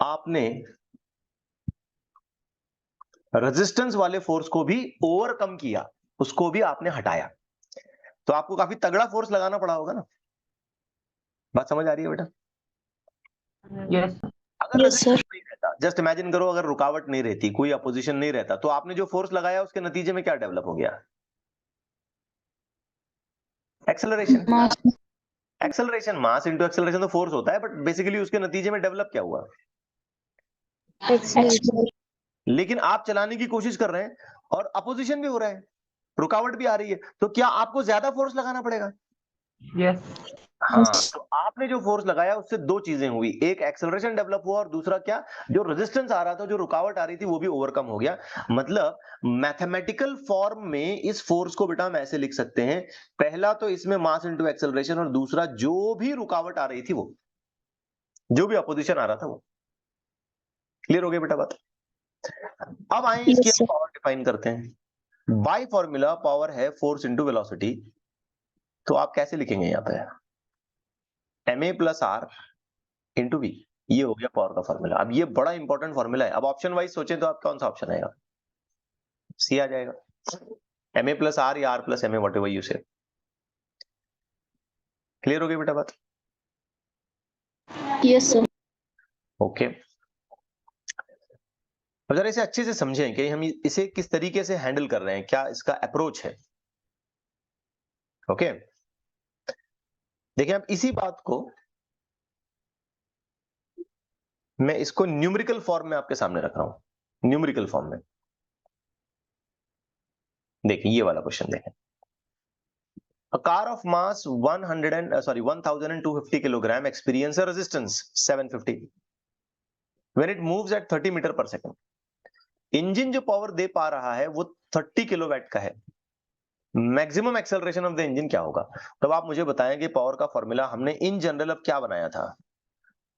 Speaker 1: आपने रेजिस्टेंस वाले फोर्स को भी ओवरकम किया, उसको भी आपने हटाया। तो आपको काफी तगड़ा फोर्स लगाना पड़ा होगा ना। बात समझ आ रही है बेटा?
Speaker 3: Yes.
Speaker 1: अगर
Speaker 2: Yes,
Speaker 1: रेजिस्टेंस
Speaker 2: sir.
Speaker 1: नहीं रहता, जस्ट इमेजिन करो, अगर रुकावट नहीं रहती, कोई अपोजिशन नहीं रहता, तो आपने जो फोर्स लगाया उसके नतीजे में क्या डेवलप हो गया? एक्सेलरेशन।
Speaker 2: Mass.
Speaker 1: एक्सेलरेशन, मास इंटू एक्सेलरेशन तो फोर्स होता है, बट बेसिकली उसके नतीजे में डेवलप क्या हुआ?
Speaker 2: Acceleration.
Speaker 1: लेकिन आप चलाने की कोशिश कर रहे हैं और अपोजिशन भी हो रहा है, रुकावट भी आ रही है, तो क्या आपको ज्यादा फोर्स लगाना पड़ेगा?
Speaker 3: Yes.
Speaker 1: हाँ, तो आपने जो फोर्स लगाया उससे दो चीजें हुई। एक, एक्सेलरेशन डेवलप हुआ, और दूसरा क्या, जो रेजिस्टेंस आ रहा था, जो रुकावट आ रही थी, वो भी ओवरकम हो गया। मतलब मैथमेटिकल फॉर्म में इस फोर्स को बेटा हम ऐसे लिख सकते हैं, पहला तो इसमें मास इनटू एक्सेलरेशन, और दूसरा जो भी रुकावट आ रही थी, वो जो भी अपोजिशन आ रहा था, वो। क्लियर हो गया बेटा बात? अब आए इसकी
Speaker 2: Yes, sir.
Speaker 1: पावर डिफाइन करते हैं। बाय फॉर्मूला पावर है फोर्स इंटू वेलोसिटी। तो आप कैसे लिखेंगे यहां पे? ma plus R into V. ये हो गया पावर का फॉर्मूला। अब ये बड़ा इंपॉर्टेंट फॉर्मूला है। अब ऑप्शन वाइज सोचें तो आप कौन सा ऑप्शन आएगा? सी आ जाएगा, ma प्लस आर या R plus ma, whatever you say. Clear हो गई बेटा बात?
Speaker 2: Yes, sir.
Speaker 1: ओके। अब जरा इसे अच्छे से समझें कि हम इसे किस तरीके से हैंडल कर रहे हैं, क्या इसका अप्रोच है। ओके, देखिए अब इसी बात को मैं इसको न्यूमेरिकल फॉर्म में आपके सामने रख रहा हूं। न्यूमेरिकल फॉर्म में देखिए, ये वाला क्वेश्चन देखें। A car of mass 1250 kilogram experience a resistance 750 when it moves at 30 metre per second. Engine जो पावर दे पा रहा है वो 30 किलोवाट का है। Maximum acceleration of the engine क्या होगा? तब आप मुझे बताएं कि पावर का फॉर्मूला हमने इन जनरल अब क्या बनाया था?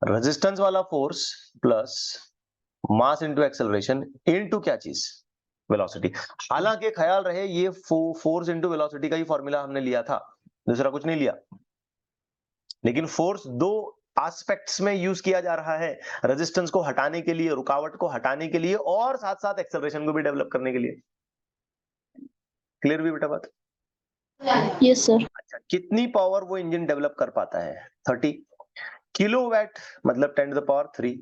Speaker 1: रेजिस्टेंस वाला force plus mass into acceleration into क्या चीज? वेलोसिटी। हालांकि ख्याल रहे ये फोर्स इंटू वेलोसिटी का ही फॉर्मूला हमने लिया था, दूसरा कुछ नहीं लिया। लेकिन फोर्स दो एस्पेक्ट्स में यूज किया जा रहा है, रेजिस्टेंस को हटाने के लिए, रुकावट को हटाने के लिए, और साथ साथ एक्सेलरेशन को भी डेवलप करने के लिए। क्लियर हुई बेटा बात?
Speaker 2: Yes, sir.
Speaker 1: अच्छा, कितनी पावर वो इंजन डेवलप कर पाता है? 30 किलोवाट, मतलब 10 to the power 3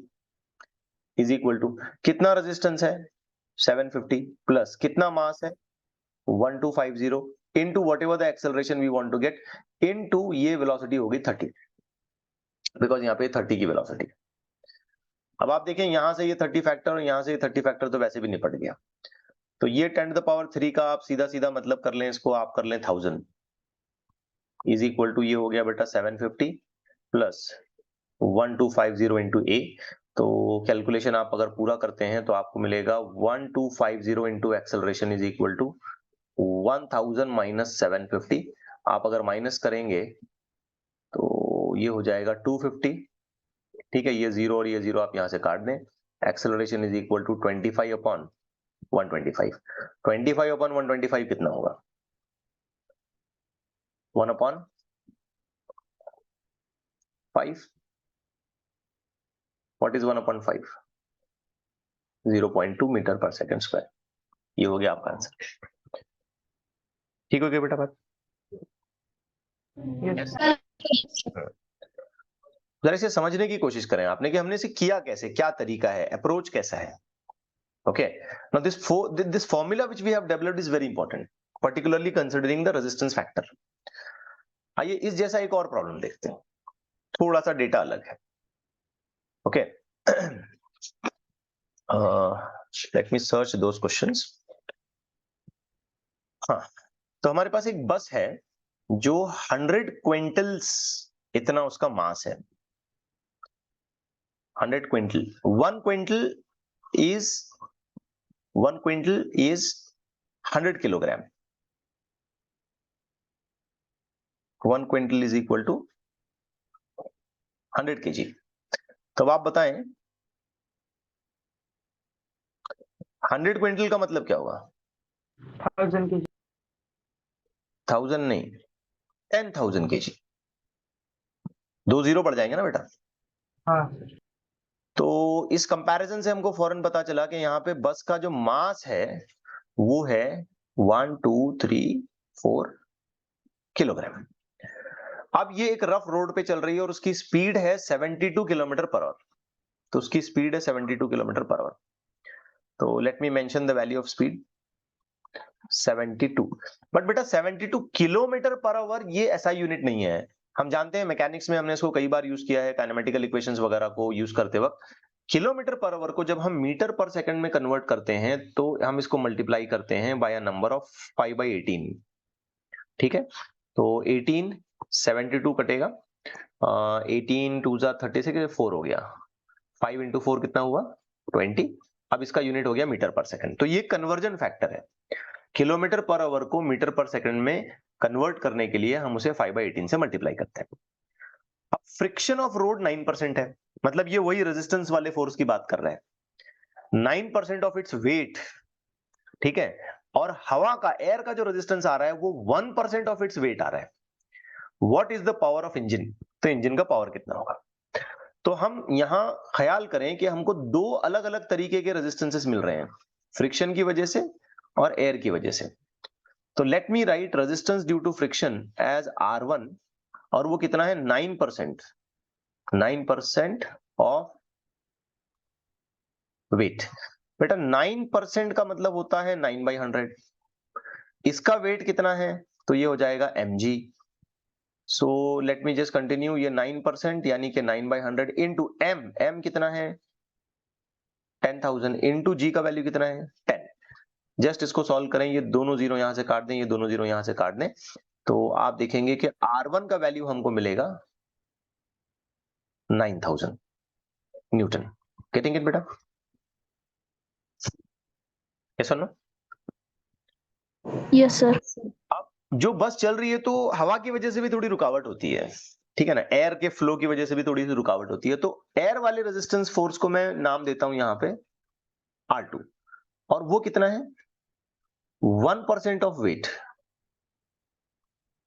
Speaker 1: is equal to कितना रेजिस्टेंस है? 750 प्लस कितना मास है? 1250 into whatever the acceleration we want to get, into ये वेलोसिटी होगी 30, बिकॉज यहाँ पे 30 की वेलोसिटी। अब आप देखें, यहां से ये 30 फैक्टर और यहां से ये 30 फैक्टर तो वैसे भी निपट गया। तो ये 10 टू द पावर 3 का आप सीधा सीधा मतलब कर लें, इसको आप कर लें 1000 इज इक्वल टू, ये हो गया बेटा 750 प्लस 1250 इंटू ए, तो कैलकुलेशन आप अगर पूरा करते हैं तो आपको मिलेगा 1250 into acceleration is equal to 1000 minus 750। आप अगर माइनस करेंगे तो ये हो जाएगा 250। ठीक है, ये जीरो और ये जीरो आप यहां से काट दें। Acceleration is equal to 25 upon 125। 25 upon 125 कितना होगा? 1 upon 5। What is 1 upon 5? 0.2 metre per second square. ये हो गया आपका आंसर। ठीक हो गया बेटा बात?
Speaker 3: Yes.
Speaker 1: जरा इसे समझने की कोशिश करें आपने कि हमने इसे किया कैसे, क्या तरीका है, अप्रोच कैसा है। Okay, now this formula which we have developed is very important, particularly considering the resistance factor. आइए इस जैसा एक और प्रॉब्लम देखते हैं, थोड़ा सा डेटा अलग है। Okay, let me search those questions. हाँ, तो हमारे पास एक बस है जो 100 क्विंटल्स इतना उसका मास है। 100 quintal, 1 quintal is 100 kilogram. 1 quintal is equal to 100 kg. तो अब आप बताएं 100 क्विंटल का मतलब क्या होगा?
Speaker 3: 1000 kg.
Speaker 1: 1000 नहीं, 10,000 केजी। 2 जीरो बढ़ जाएंगे ना बेटा।
Speaker 3: हाँ.
Speaker 1: तो इस कंपैरिजन से हमको फौरन पता चला कि यहाँ पे बस का जो मास है वो है 1 2 3 4 किलोग्राम। अब ये एक रफ रोड पे चल रही है और उसकी स्पीड है 72 किलोमीटर पर आवर। तो उसकी स्पीड है 72 किलोमीटर पर आवर। तो let me mention the value of speed 72। But बेटा 72 किलोमीटर पर आवर ये ऐसा यूनिट नहीं है। हम जानते हैं मैकेनिक्स में, हमने इसको कई बार यूज किया है काइनेमेटिकल इक्वेशंस वगैरह को यूज करते वक्त। किलोमीटर पर आवर को जब हम मीटर पर सेकंड में कन्वर्ट करते हैं तो हम इसको मल्टीप्लाई करते हैं बाय अ नंबर ऑफ 5/18। ठीक है, तो 18 72 कटेगा, 18 2 जा 36, 4 हो गया, 5 इंटू 4 कितना हुआ? 20। अब इसका यूनिट हो गया मीटर पर सेकंड। तो ये कन्वर्जन फैक्टर है। किलोमीटर पर आवर को मीटर पर सेकंड में कन्वर्ट करने के लिए हम उसे 5/18 से मल्टीप्लाई करते हैं। अब फ्रिक्शन ऑफ रोड 9% है, मतलब ये वही रेजिस्टेंस वाले फोर्स की बात कर रहे हैं। 9% ऑफ इट्स वेट, ठीक है, और हवा का, एयर का जो रेजिस्टेंस आ रहा है वो 1% ऑफ इट्स वेट आ रहा है। What is the power of engine? तो इंजन का पावर कितना होगा? तो हम यहां ख्याल करें कि हमको दो अलग अलग तरीके के रेजिस्टेंसेस मिल रहे हैं, फ्रिक्शन की वजह से और एयर की वजह से। तो let me write resistance due to friction as R1, और वो कितना है? 9%। 9% ऑफ वेट। बेटा 9% का मतलब होता है 9/100। इसका वेट कितना है? तो ये हो जाएगा mg। So let me just continue. ये 9% यानी कि 9/100 इंटू m कितना है? 10,000 इंटू g का वैल्यू कितना है? 10। जस्ट इसको सॉल्व करें, ये दोनों जीरो यहां से काट दें, ये दोनों जीरो यहां से काट दें, तो आप देखेंगे कि R1 का वैल्यू हमको मिलेगा 9,000 न्यूटन। गेटिंग इट बेटा? यस और नो?
Speaker 2: Yes, sir.
Speaker 1: अब जो बस चल रही है तो हवा की वजह से भी थोड़ी रुकावट होती है, ठीक है ना, एयर के फ्लो की वजह से भी थोड़ी सी रुकावट होती है। तो एयर वाले रेजिस्टेंस फोर्स को मैं नाम देता हूं यहां पे R2, और वो कितना है? 1% ऑफ वेट।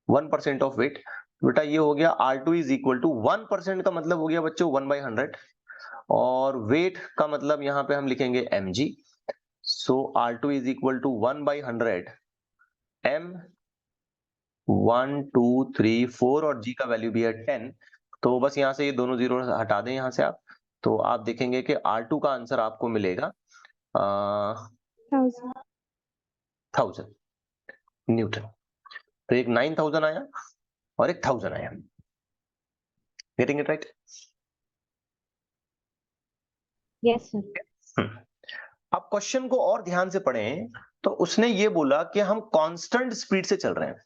Speaker 1: 1% of weight. बेटा ये हो गया R2 इज इक्वल टू 1% का मतलब हो गया बच्चों 1/100, और वेट का मतलब यहां पे हम लिखेंगे mg। So R2 is equal to 1/100 m 1 2 3 4, और g का वैल्यू भी है 10। तो बस यहां से ये दोनों जीरो हटा दें यहां से आप, तो आप देखेंगे कि R2 का आंसर आपको मिलेगा 1000 न्यूटन। तो एक 9,000 आया और एक 1000 आया। Getting it right?
Speaker 2: Yes, sir.
Speaker 1: अब क्वेश्चन को और ध्यान से पढ़ें तो उसने ये बोला कि हम कांस्टेंट स्पीड से चल रहे हैं।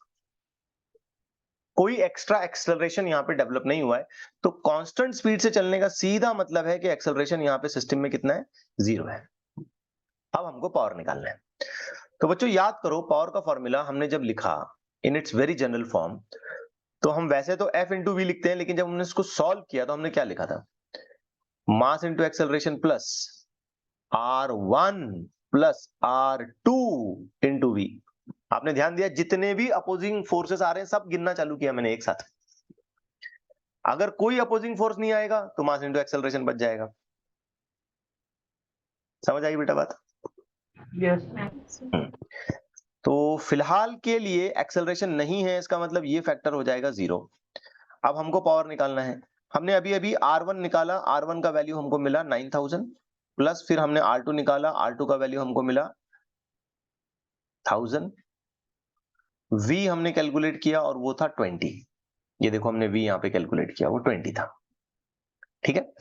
Speaker 1: कोई एक्स्ट्रा एक्सेलरेशन यहाँ पे डेवलप नहीं हुआ है, तो कांस्टेंट स्पीड से चलने का सीधा मतलब है कि एक्सेलरेशन यहाँ पे सिस्टम में कितना है, 0 है। अब हमको पावर निकालना है। तो बच्चों याद करो, पावर का फॉर्मूला हमने जब लिखा इन इट्स वेरी जनरल फॉर्म, तो हम वैसे तो F इंटू वी लिखते हैं, लेकिन जब हमने इसको सॉल्व किया तो हमने क्या लिखा था, mass into acceleration plus R1 plus R2 into v. आपने ध्यान दिया, जितने भी अपोजिंग फोर्सेस आ रहे हैं सब गिनना चालू किया मैंने एक साथ। अगर कोई अपोजिंग फोर्स नहीं आएगा तो मास इंटू एक्सेलरेशन बच जाएगा। समझ आई बेटा बात?
Speaker 3: यस
Speaker 1: तो फिलहाल के लिए एक्सेलरेशन नहीं है, इसका मतलब ये फैक्टर हो जाएगा 0। अब हमको पावर निकालना है। हमने अभी अभी R1 निकाला, R1 का वैल्यू हमको मिला 9000, प्लस फिर हमने R2 निकाला, R2 का वैल्यू हमको मिला 1000। V हमने कैलकुलेट किया और वो था 20। ये देखो हमने V यहाँ पे कैलकुलेट किया, वो 20 था। ठीक है,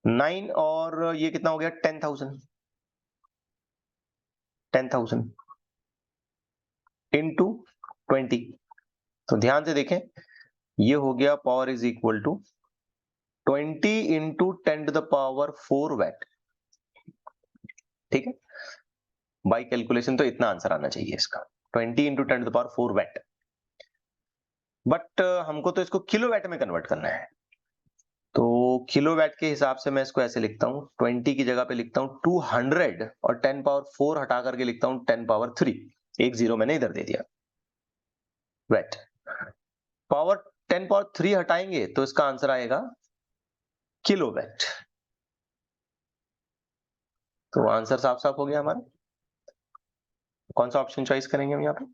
Speaker 1: 9 और ये कितना हो गया, 10,000 इंटू 20। तो ध्यान से देखें, ये हो गया power is equal to 20 into 10 to the power 4 watt. ठीक है, बाई कैलकुलेशन तो इतना आंसर आना चाहिए इसका, 20 into 10 to the power 4 watt. But हमको तो इसको किलोवाट में कन्वर्ट करना है, तो किलोवाट के हिसाब से मैं इसको ऐसे लिखता हूं, 20 की जगह पे लिखता हूं 200 और 10 पावर 4 हटा करके लिखता हूं 10 पावर 3। एक जीरो मैंने इधर दे दिया, वैट। पावर 10 पावर 3 हटाएंगे तो इसका आंसर आएगा किलोवाट। तो आंसर साफ साफ हो गया हमारा। कौन सा ऑप्शन चॉइस करेंगे हम यहाँ पे,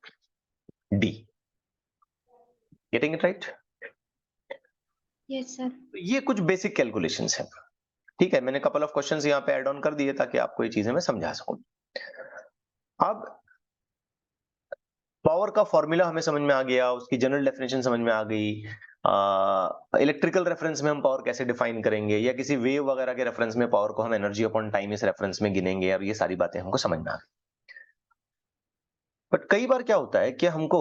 Speaker 1: D. Getting it right?
Speaker 2: Yes sir.
Speaker 1: ये कुछ बेसिक कैलकुलेशंस हैं। ठीक है, मैंने कपल ऑफ क्वेश्चंस यहाँ पे ऐड ऑन कर दिए ताकि आपको ये चीजें मैं समझा सकूं। अब पावर का फॉर्मूला हमें समझ में आ गया, उसकी जनरल डेफिनेशन समझ में आ गई। इलेक्ट्रिकल रेफरेंस में हम पावर कैसे डिफाइन करेंगे, या किसी वेव वगैरह के रेफरेंस में पावर को हम एनर्जी अपॉन टाइम इस रेफरेंस में गिनेंगे, और ये सारी बातें हमको समझ में आ गई। बट कई बार क्या होता है कि हमको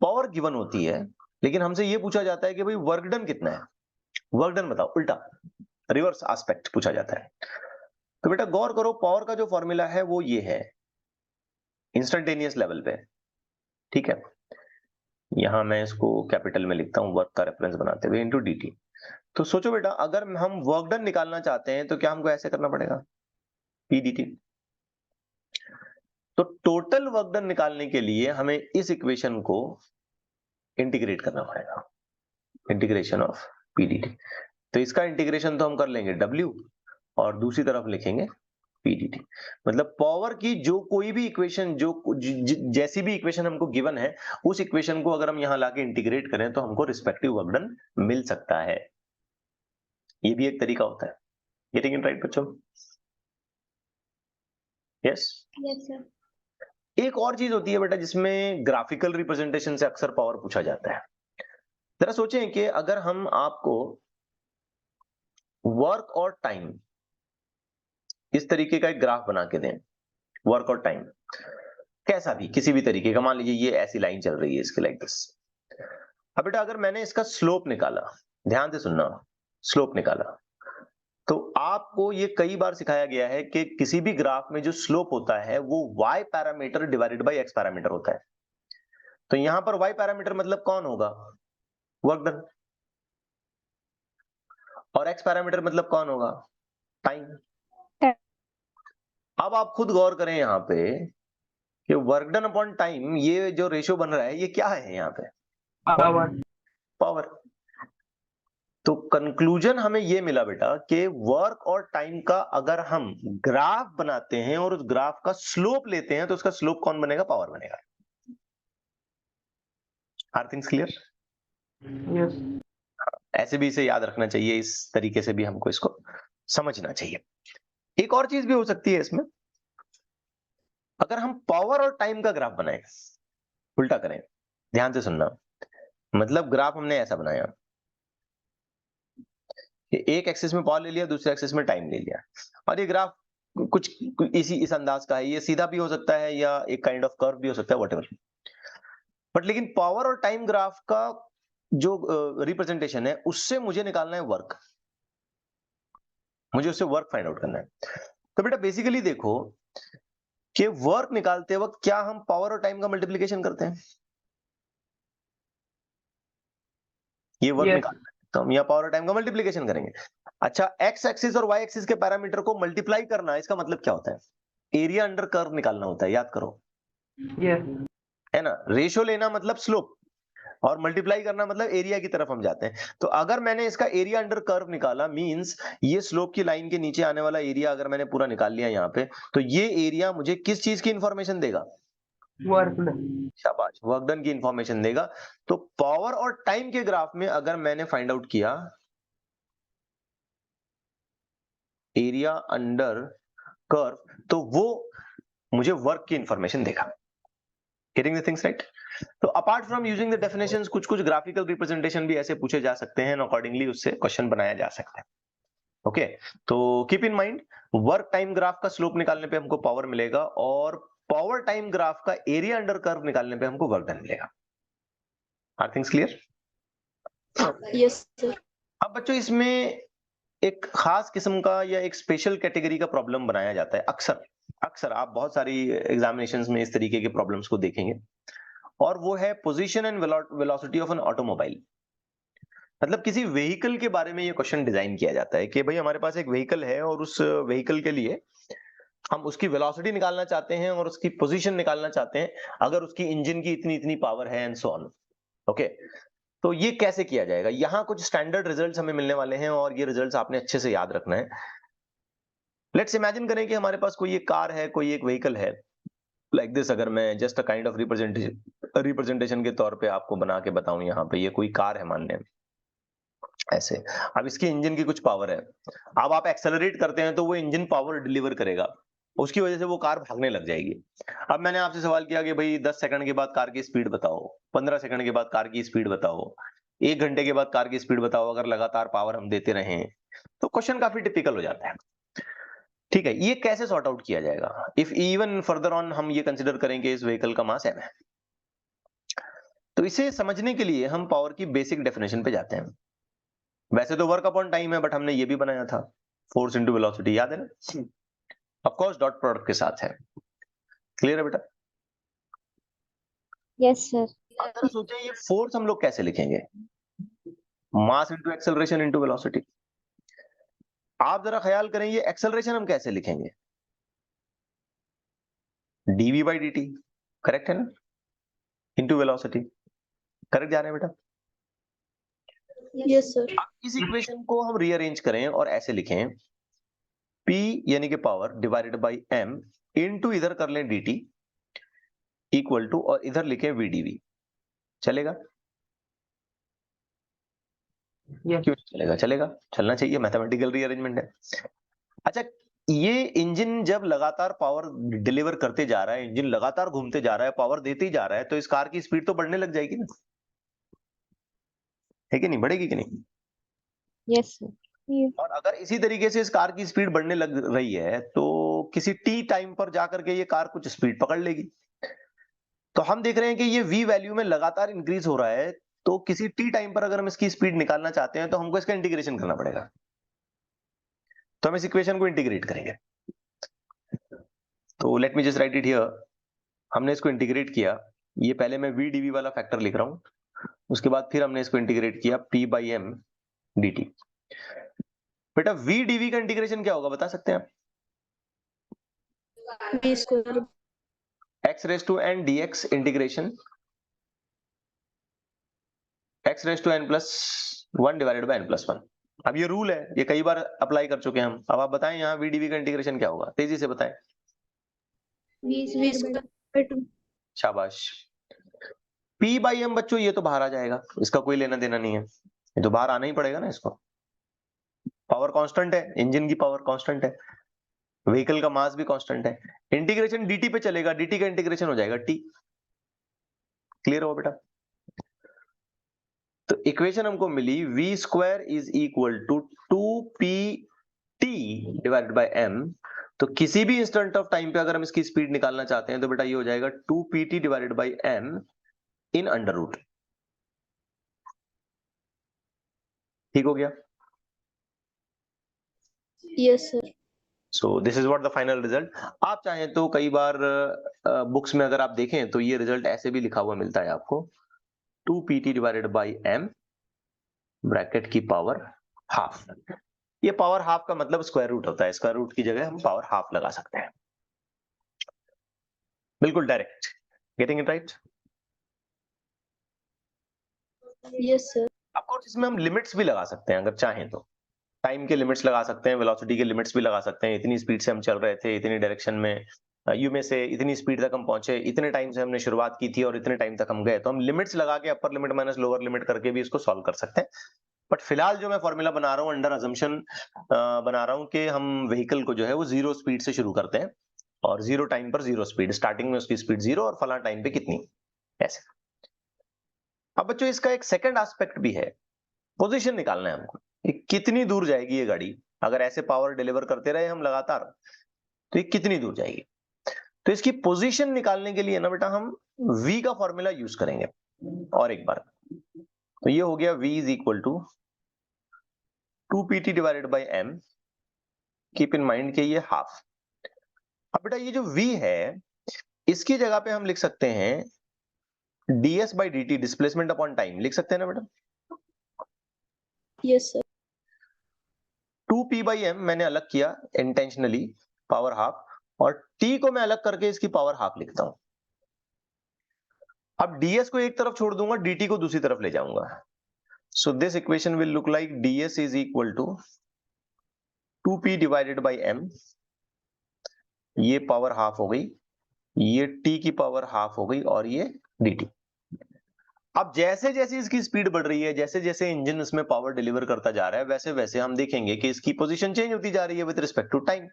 Speaker 1: पावर गिवन होती है, लेकिन हमसे ये पूछा जाता है कि भाई वर्क डन कितना है, वर्क डन बताओ, उल्टा रिवर्स एस्पेक्ट पूछा जाता है। तो बेटा गौर करो, पावर का जो फॉर्मूला है वो ये है इंस्टेंटेनियस लेवल पे। ठीक है, यहां मैं इसको कैपिटल में लिखता हूं वर्क का रेफरेंस बनाते हुए, इंटू dt। तो सोचो बेटा, अगर हम वर्क डन निकालना चाहते हैं तो क्या हमको ऐसे करना पड़ेगा, p dt। तो टोटल वर्क डन निकालने के लिए हमें इस इक्वेशन को इंटीग्रेट करना पड़ेगा, इंटीग्रेशन ऑफ p dt। तो इसका इंटीग्रेशन तो हम कर लेंगे w, और दूसरी तरफ लिखेंगे p dt। मतलब पावर की जो कोई भी इक्वेशन, जैसी भी इक्वेशन हमको गिवन है, उस इक्वेशन को अगर हम यहां लाके इंटीग्रेट करें तो हमको रिस्पेक्टिव वर्क डन मिल सकता है। ये भी एक तरीका होता है। गेटिंग इट राइट बच्चों? यस।
Speaker 2: Yes sir.
Speaker 1: एक और चीज होती है बेटा जिसमें ग्राफिकल रिप्रेजेंटेशन से अक्सर पावर पूछा जाता है। जरा सोचें कि अगर हम आपको वर्क और टाइम इस तरीके का एक ग्राफ बना के दें, वर्क और टाइम कैसा भी, किसी भी तरीके का, मान लीजिए ये ऐसी लाइन चल रही है इसके लाइक दिस। अब बेटा अगर मैंने इसका स्लोप निकाला, ध्यान से सुनना, स्लोप निकाला, तो आपको ये कई बार सिखाया गया है कि किसी भी ग्राफ में जो स्लोप होता है वो y parameter divided by x parameter होता है। तो यहां पर y पैरामीटर मतलब कौन होगा, वर्क डन, और x पैरामीटर मतलब कौन होगा, टाइम। अब आप खुद गौर करें यहां पे कि वर्क डन अपॉन टाइम, ये जो रेशियो बन रहा है ये क्या है यहाँ पे,
Speaker 3: पावर
Speaker 1: पावर। तो कंक्लूजन हमें ये मिला बेटा कि वर्क और टाइम का अगर हम ग्राफ बनाते हैं और उस ग्राफ का स्लोप लेते हैं तो उसका स्लोप कौन बनेगा, पावर बनेगा। Are things clear?
Speaker 3: यस
Speaker 1: ऐसे भी इसे याद रखना चाहिए, इस तरीके से भी हमको इसको समझना चाहिए। एक और चीज भी हो सकती है इसमें, अगर हम पावर और टाइम का ग्राफ बनाए, उल्टा करें, ध्यान से सुनना, मतलब ग्राफ हमने ऐसा बनाया कि एक एक्सिस में पावर ले लिया, दूसरे एक्सिस में टाइम ले लिया, और ये ग्राफ कुछ इस अंदाज का है। ये सीधा भी हो सकता है या एक काइंड ऑफ कर्व भी हो सकता है, व्हाटएवर। बट लेकिन पावर और टाइम ग्राफ का जो रिप्रेजेंटेशन है उससे मुझे निकालना है वर्क, मुझे उससे वर्क फाइंड आउट करना है। तो बेटा बेसिकली देखो कि वर्क निकालते वक्त क्या हम पावर और टाइम का मल्टीप्लीकेशन करते हैं? ये वर्क
Speaker 3: Yes.
Speaker 1: निकालना है तो हम यहाँ पावर और टाइम का मल्टीप्लीकेशन करेंगे। अच्छा, एक्स एक्सिस और वाई एक्सिस के पैरामीटर को मल्टीप्लाई करना, इसका मतलब क्या होता है? एरिया अंडर कर्व निकालना होता है, याद करो,
Speaker 3: Yes.
Speaker 1: है ना। रेशियो लेना मतलब स्लोप, और मल्टीप्लाई करना मतलब एरिया की तरफ हम जाते हैं। तो अगर मैंने इसका एरिया अंडर कर्व निकाला, मींस ये स्लोप की लाइन के नीचे आने वाला एरिया अगर मैंने पूरा निकाल लिया यहाँ पे, तो ये एरिया मुझे किस चीज की इंफॉर्मेशन देगा?
Speaker 3: Work.
Speaker 1: शाबाश, वर्क डन की इंफॉर्मेशन देगा। तो पावर और टाइम के ग्राफ में अगर मैंने फाइंड आउट किया एरिया अंडर कर्व, तो वो मुझे वर्क की इंफॉर्मेशन देगा। Getting the things right? तो apart from using the definitions, कुछ कुछ ग्राफिकल रिप्रेजेंटेशन भी ऐसे पूछे जा सकते हैं, अकॉर्डिंगली उससे क्वेश्चन बनाया जा सकता है। ओके, तो keep in mind, work time graph का स्लोप निकालने पे हमको पावर मिलेगा, और पावर टाइम ग्राफ का एरिया अंडर कर्व निकालने पे हमको वर्क डन मिलेगा। Are things clear?
Speaker 2: Yes sir.
Speaker 1: अब बच्चों इसमें एक खास किस्म का या एक स्पेशल कैटेगरी का प्रॉब्लम बनाया जाता है। अक्सर अक्सर आप बहुत सारी एग्जामिनेशंस में इस तरीके के प्रॉब्लम्स को देखेंगे, और वो है position and velocity of an automobile. मतलब किसी व्हीकल के बारे में ये क्वेश्चन डिजाइन किया जाता है कि भाई हमारे पास एक व्हीकल है, और उस व्हीकल के लिए हम उसकी वेलोसिटी निकालना चाहते हैं और उसकी पोजीशन निकालना चाहते हैं, अगर उसकी इंजन की इतनी इतनी पावर है, एंड सो ऑन। ओके, तो ये कैसे किया जाएगा? यहाँ कुछ स्टैंडर्ड रिजल्ट्स हमें मिलने वाले हैं, और ये रिजल्ट्स आपने अच्छे से याद रखना है। लेट्स इमेजिन करें कि हमारे पास कोई एक कार है, कोई एक व्हीकल है, लाइक दिस। अगर मैं just a kind of representation के तौर पे आपको बना के बताऊं, यहाँ पे ये कोई कार है मान लें ऐसे। अब इसकी इंजन की कुछ पावर है, अब आप एक्सेलरेट करते हैं तो वो इंजन पावर डिलीवर करेगा, उसकी वजह से वो कार भागने लग जाएगी। अब मैंने आपसे सवाल किया कि भाई 10 सेकंड के बाद कार की स्पीड बताओ, 15 सेकंड के बाद कार की स्पीड बताओ, 1 घंटे के बाद कार की स्पीड बताओ, अगर लगातार पावर हम देते रहें, तो क्वेश्चन काफी टिपिकल हो जाता है। ठीक है, ये कैसे सॉर्ट आउट किया जाएगा? इफ इवन फर्दर ऑन हम ये कंसिडर करेंगे इस व्हीकल का मास m है, तो इसे समझने के लिए हम पावर की बेसिक डेफिनेशन पे जाते हैं। वैसे तो वर्क अपॉन टाइम है, बट हमने ये भी बनाया था, फोर्स इनटू वेलोसिटी, याद है ना? ऑफ कोर्स डॉट प्रोडक्ट के साथ है। क्लियर है बेटा?
Speaker 2: Yes sir.
Speaker 1: अब जरा सोचिए ये फोर्स हम लोग कैसे लिखेंगे? Mass into acceleration into velocity. आप जरा ख्याल करें, ये एक्सेलरेशन हम कैसे लिखेंगे? Dv by d t, correct है ना? इनटू वेलोसिटी, करेक्ट जा रहे हैं बेटा?
Speaker 2: Yes sir.
Speaker 1: अब इस इक्वेशन को हम रीअरेंज करें और ऐसे लिखें, P यानी कि power divided by m into इधर कर लें dt इक्वल टू, और इधर लिखें VdV। चलेगा?
Speaker 3: Yes.
Speaker 1: क्यों नहीं चलेगा? चलेगा, चलना चाहिए, मैथमेटिकल रीअरेंजमेंट है। अच्छा, ये इंजन जब लगातार पावर डिलीवर करते जा रहा है, इंजन लगातार घूमते जा रहा है, पावर देते ही जा रहा है, तो इस कार की स्पीड तो बढ़ने लग जाएगी ना, है कि नहीं? बढ़ेगी कि नहीं?
Speaker 2: Yes sir.
Speaker 1: और अगर इसी तरीके से इस कार की स्पीड बढ़ने लग रही है, तो किसी टी टाइम पर जाकर के ये कार कुछ स्पीड पकड़ लेगी। तो हम देख रहे हैं कि ये v वैल्यू में लगातार इंक्रीज हो रहा है, तो किसी टी टाइम पर अगर हम इसकी स्पीड निकालना चाहते हैं, तो हमको इसका इंटीग्रेशन करना पड़ेगा। तो हम इस इक्वेशन को इंटीग्रेट करेंगे। तो let me just write it here. हमने इसको इंटीग्रेट किया, ये पहले मैं v dv वाला फैक्टर लिख रहा हूं, उसके बाद फिर हमने इसको इंटीग्रेट किया p बाई m dt। बेटा v dv का इंटीग्रेशन क्या होगा, बता सकते हैं आप?
Speaker 2: B square.
Speaker 1: x raise to n dx integration x raise to n plus 1 divided by n plus 1। अब ये रूल है, ये कई बार अप्लाई कर चुके हैं हम। अब आप बताएं यहाँ v dv का इंटीग्रेशन क्या होगा, तेजी से बताएं।
Speaker 2: B square.
Speaker 1: शाबाश। p बाई m बच्चों ये तो बाहर आ जाएगा, इसका कोई लेना देना नहीं है, ये तो बाहर आना ही पड़ेगा ना इसको। पावर कांस्टेंट है, इंजन की पावर कांस्टेंट है, व्हीकल का मास भी कांस्टेंट है। इंटीग्रेशन dt पे चलेगा, dt का इंटीग्रेशन हो जाएगा t। क्लियर हो बेटा? तो इक्वेशन हमको मिली v square is equal to 2pt divided by m। तो किसी भी इंस्टेंट ऑफ टाइम पे अगर हम इसकी स्पीड निकालना चाहते हैं, तो बेटा ये हो जाएगा 2pt divided by m in under root. ठीक हो गया?
Speaker 2: Yes, sir.
Speaker 1: So this is what the final result. आप चाहें तो कई बार बुक्स में अगर आप देखें तो ये रिजल्ट ऐसे भी लिखा हुआ मिलता है आपको, 2pt divided by m bracket की पावर हाफ। ये पावर हाफ का मतलब स्क्वायर रूट होता है, स्क्वायर रूट की जगह हम पावर हाफ लगा सकते हैं। बिल्कुल direct. Getting it right?
Speaker 2: Yes, sir.
Speaker 1: Of course इसमें हम लिमिट्स भी लगा सकते हैं अगर चाहें तो। टाइम के लिमिट्स लगा सकते हैं, वेलोसिटी के लिमिट्स भी लगा सकते हैं। इतनी स्पीड से हम चल रहे थे, इतनी डायरेक्शन में यू में से इतनी स्पीड तक हम पहुंचे, इतने टाइम से हमने शुरुआत की थी और इतने टाइम तक हम गए। तो हम लिमिट्स लगा के upper limit minus lower limit करके भी इसको सॉल्व कर सकते हैं। बट फिलहाल जो मैं फॉर्मूला बना रहा हूँ अंडर अजम्पशन बना रहा हूँ कि हम व्हीकल को जो है वो 0 स्पीड से शुरू करते हैं और 0 टाइम पर 0 स्पीड, स्टार्टिंग में उसकी स्पीड 0 और फला टाइम पे कितनी, ऐसे। अब बच्चों इसका एक सेकंड एस्पेक्ट भी है, पोजीशन निकालना है हमको, ये कितनी दूर जाएगी ये गाड़ी। अगर ऐसे पावर डिलीवर करते रहे हम लगातार तो ये कितनी दूर जाएगी। तो इसकी पोजीशन निकालने के लिए ना बेटा हम v का फॉर्मूला यूज करेंगे और एक बार। तो ये हो गया v is equal to 2pt divided by m। Keep in mind के ये हाफ। अब बेटा ये जो v है इसकी जगह पे हम लिख सकते हैं ds by dt, displacement upon time, लिख सकते हैं ना बेटा।
Speaker 2: Yes, sir.
Speaker 1: 2p by m मैंने अलग किया इंटेंशनली, पावर हाफ, और t को मैं अलग करके इसकी पावर हाफ लिखता हूं। अब ds को एक तरफ छोड़ दूंगा, dt को दूसरी तरफ ले जाऊंगा। So this equation will look like ds is equal to 2p divided by m, ये पावर हाफ हो गई, ये t की पावर हाफ हो गई और ये dt। अब जैसे जैसे इसकी स्पीड बढ़ रही है, जैसे जैसे इंजन उसमें पावर डिलीवर करता जा रहा है, वैसे वैसे हम देखेंगे कि इसकी पोजीशन चेंज होती जा रही है विद रिस्पेक्ट टू टाइम,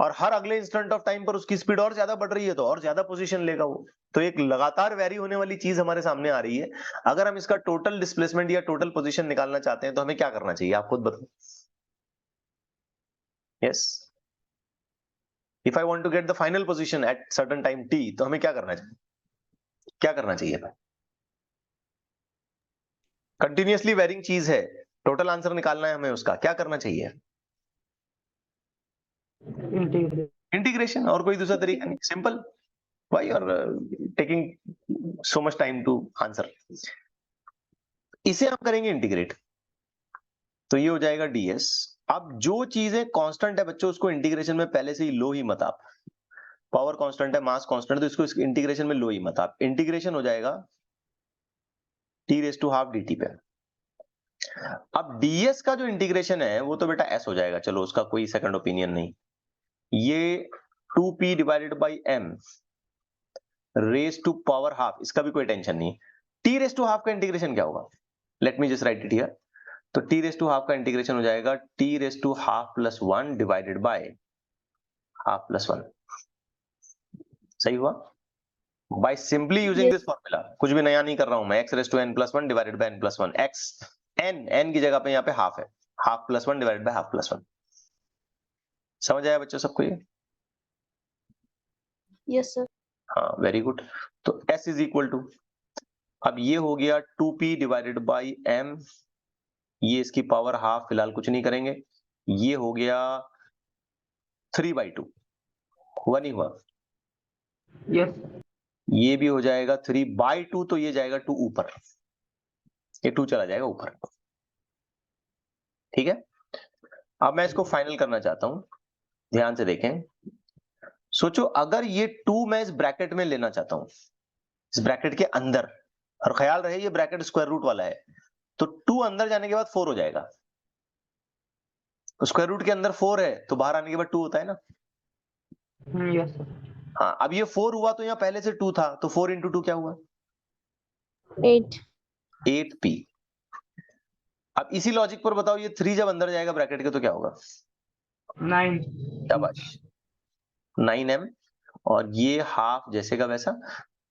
Speaker 1: और हर अगले इंस्टेंट ऑफ टाइम पर उसकी स्पीड और ज्यादा बढ़ रही है तो और ज्यादा पोजीशन लेगा वो। तो एक लगातार वेरी होने वाली चीज हमारे सामने आ रही है। अगर हम इसका टोटल डिस्प्लेसमेंट या टोटल पोजीशन निकालना चाहते हैं तो हमें क्या करना चाहिए, आप खुद बताओ। Yes, if I want to get the final position at certain time t, तो हमें क्या करना चाहिए, क्या करना चाहिए। कंटिन्यूअसली वेरिंग चीज है, टोटल आंसर निकालना है हमें उसका, क्या करना चाहिए।
Speaker 3: इंटीग्रेट।
Speaker 1: इंटीग्रेशन, और कोई दूसरा तरीका नहीं, simple. Why you are taking so much time to answer. इसे हम करेंगे इंटीग्रेट, तो ये हो जाएगा ds। अब जो चीजें कांस्टेंट है बच्चों उसको इंटीग्रेशन में पहले से ही लो ही मत आप। पावर कांस्टेंट है, मास कांस्टेंट, तो इसको इंटीग्रेशन में लो ही मत आप। इंटीग्रेशन हो जाएगा t raise to half dt पे। अब ds का जो इंटीग्रेशन है वो तो बेटा s हो जाएगा, चलो उसका कोई सेकंड ओपिनियन नहीं। ये 2p divided by m raise to power half, इसका भी कोई टेंशन नहीं। t रेज टू हाफ का इंटीग्रेशन क्या होगा, let me just write it here. तो t रेज टू हाफ का इंटीग्रेशन हो जाएगा t raise to half plus 1 divided by half plus 1। सही हुआ? By simply using
Speaker 2: Yes.
Speaker 1: This formula, कुछ भी नया नहीं कर रहा हूं मैं। x raise to n plus 1 divided by n plus 1, x n की जगह पे यहाँ पे हाफ है, half plus 1 divided by half plus 1। समझ आया बच्चों सबको ये?
Speaker 2: Yes, sir.
Speaker 1: हाँ, वेरी गुड। तो s इज इक्वल टू, अब ये हो गया 2p डिवाइडेड बाई m, ये इसकी पावर हाफ, फिलहाल कुछ नहीं करेंगे। ये हो गया 3/2, हुआ नहीं हुआ?
Speaker 3: यस।
Speaker 1: ये भी हो जाएगा 3/2, तो ये जाएगा 2 ऊपर, ये 2 चला जाएगा ऊपर। ठीक है, अब मैं इसको फाइनल करना चाहता हूं, ध्यान से देखें। सोचो अगर ये 2 मैं इस ब्रैकेट में लेना चाहता हूं, इस ब्रैकेट के अंदर, और ख्याल रहे ये ब्रैकेट स्क्वायर रूट वाला है, तो 2 अंदर जाने के बाद 4 हो जाएगा। तो स्क्वायर रूट के अंदर 4 है तो बाहर आने के बाद 2 होता है ना।
Speaker 3: Yes sir.
Speaker 1: हाँ, अब ये 4 हुआ तो यहाँ पहले से 2 था, तो 4 इंटू 2 क्या हुआ,
Speaker 2: 8.
Speaker 1: 8p। अब इसी लॉजिक पर बताओ ये 3 जब अंदर जाएगा ब्रैकेट के तो क्या होगा,
Speaker 3: 9।
Speaker 1: शाबाश, 9m, और ये हाफ जैसे का वैसा।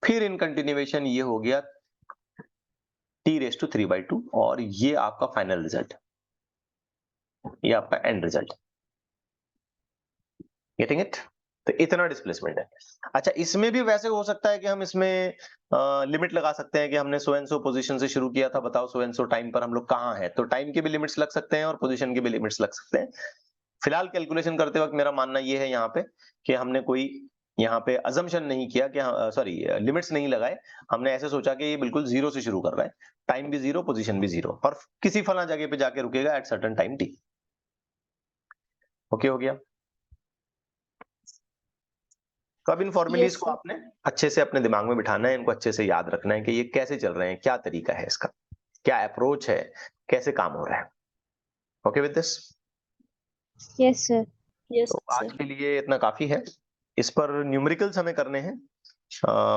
Speaker 1: फिर इन कंटिन्यूएशन ये हो गया t रेज टू 3/2, और ये आपका फाइनल रिजल्ट, ये आपका एंड रिजल्ट। Getting it? तो इतना डिस्प्लेसमेंट है। अच्छा, इसमें भी वैसे हो सकता है कि हम इसमें लिमिट लगा सकते हैं कि हमने सो एंड सो पोजीशन से शुरू किया था, बताओ सो एंड सो टाइम पर हम लोग कहाँ हैं, तो टाइम के भी लिमिट्स लग सकते हैं और पोजीशन के भी लिमिट्स लग सकते हैं। फिलहाल कैलकुलेशन करते वक्त मेरा मानना ये है यहाँ पे कि हमने कोई यहाँ पे अजम्पशन नहीं किया कि सॉरी लिमिट्स नहीं लगाए। हमने ऐसे सोचा कि ये बिल्कुल जीरो से शुरू कर रहा है, टाइम भी जीरो, पोजीशन भी जीरो, और किसी फला जगह पे जाके रुकेगा eight certain time T. Okay हो गया? तो अब इन फॉर्मुलीज
Speaker 2: Yes,
Speaker 1: को
Speaker 2: sir.
Speaker 1: आपने अच्छे से अपने दिमाग में बिठाना है, इनको अच्छे से याद रखना है कि ये कैसे चल रहे हैं, क्या तरीका है इसका, क्या अप्रोच है, कैसे काम हो रहा है। Okay with this?
Speaker 2: Yes, sir. Yes,
Speaker 1: तो
Speaker 2: sir.
Speaker 1: आज के लिए इतना काफी है। इस पर न्यूमेरिकल्स हमें करने हैं।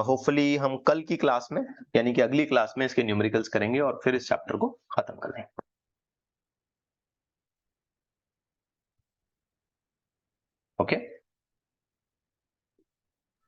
Speaker 1: होपफुली हम कल की क्लास में, यानी कि अगली क्लास में इसके न्यूमेरिकल्स करेंगे और फिर इस चैप्टर को खत्म कर देंगे। ओके?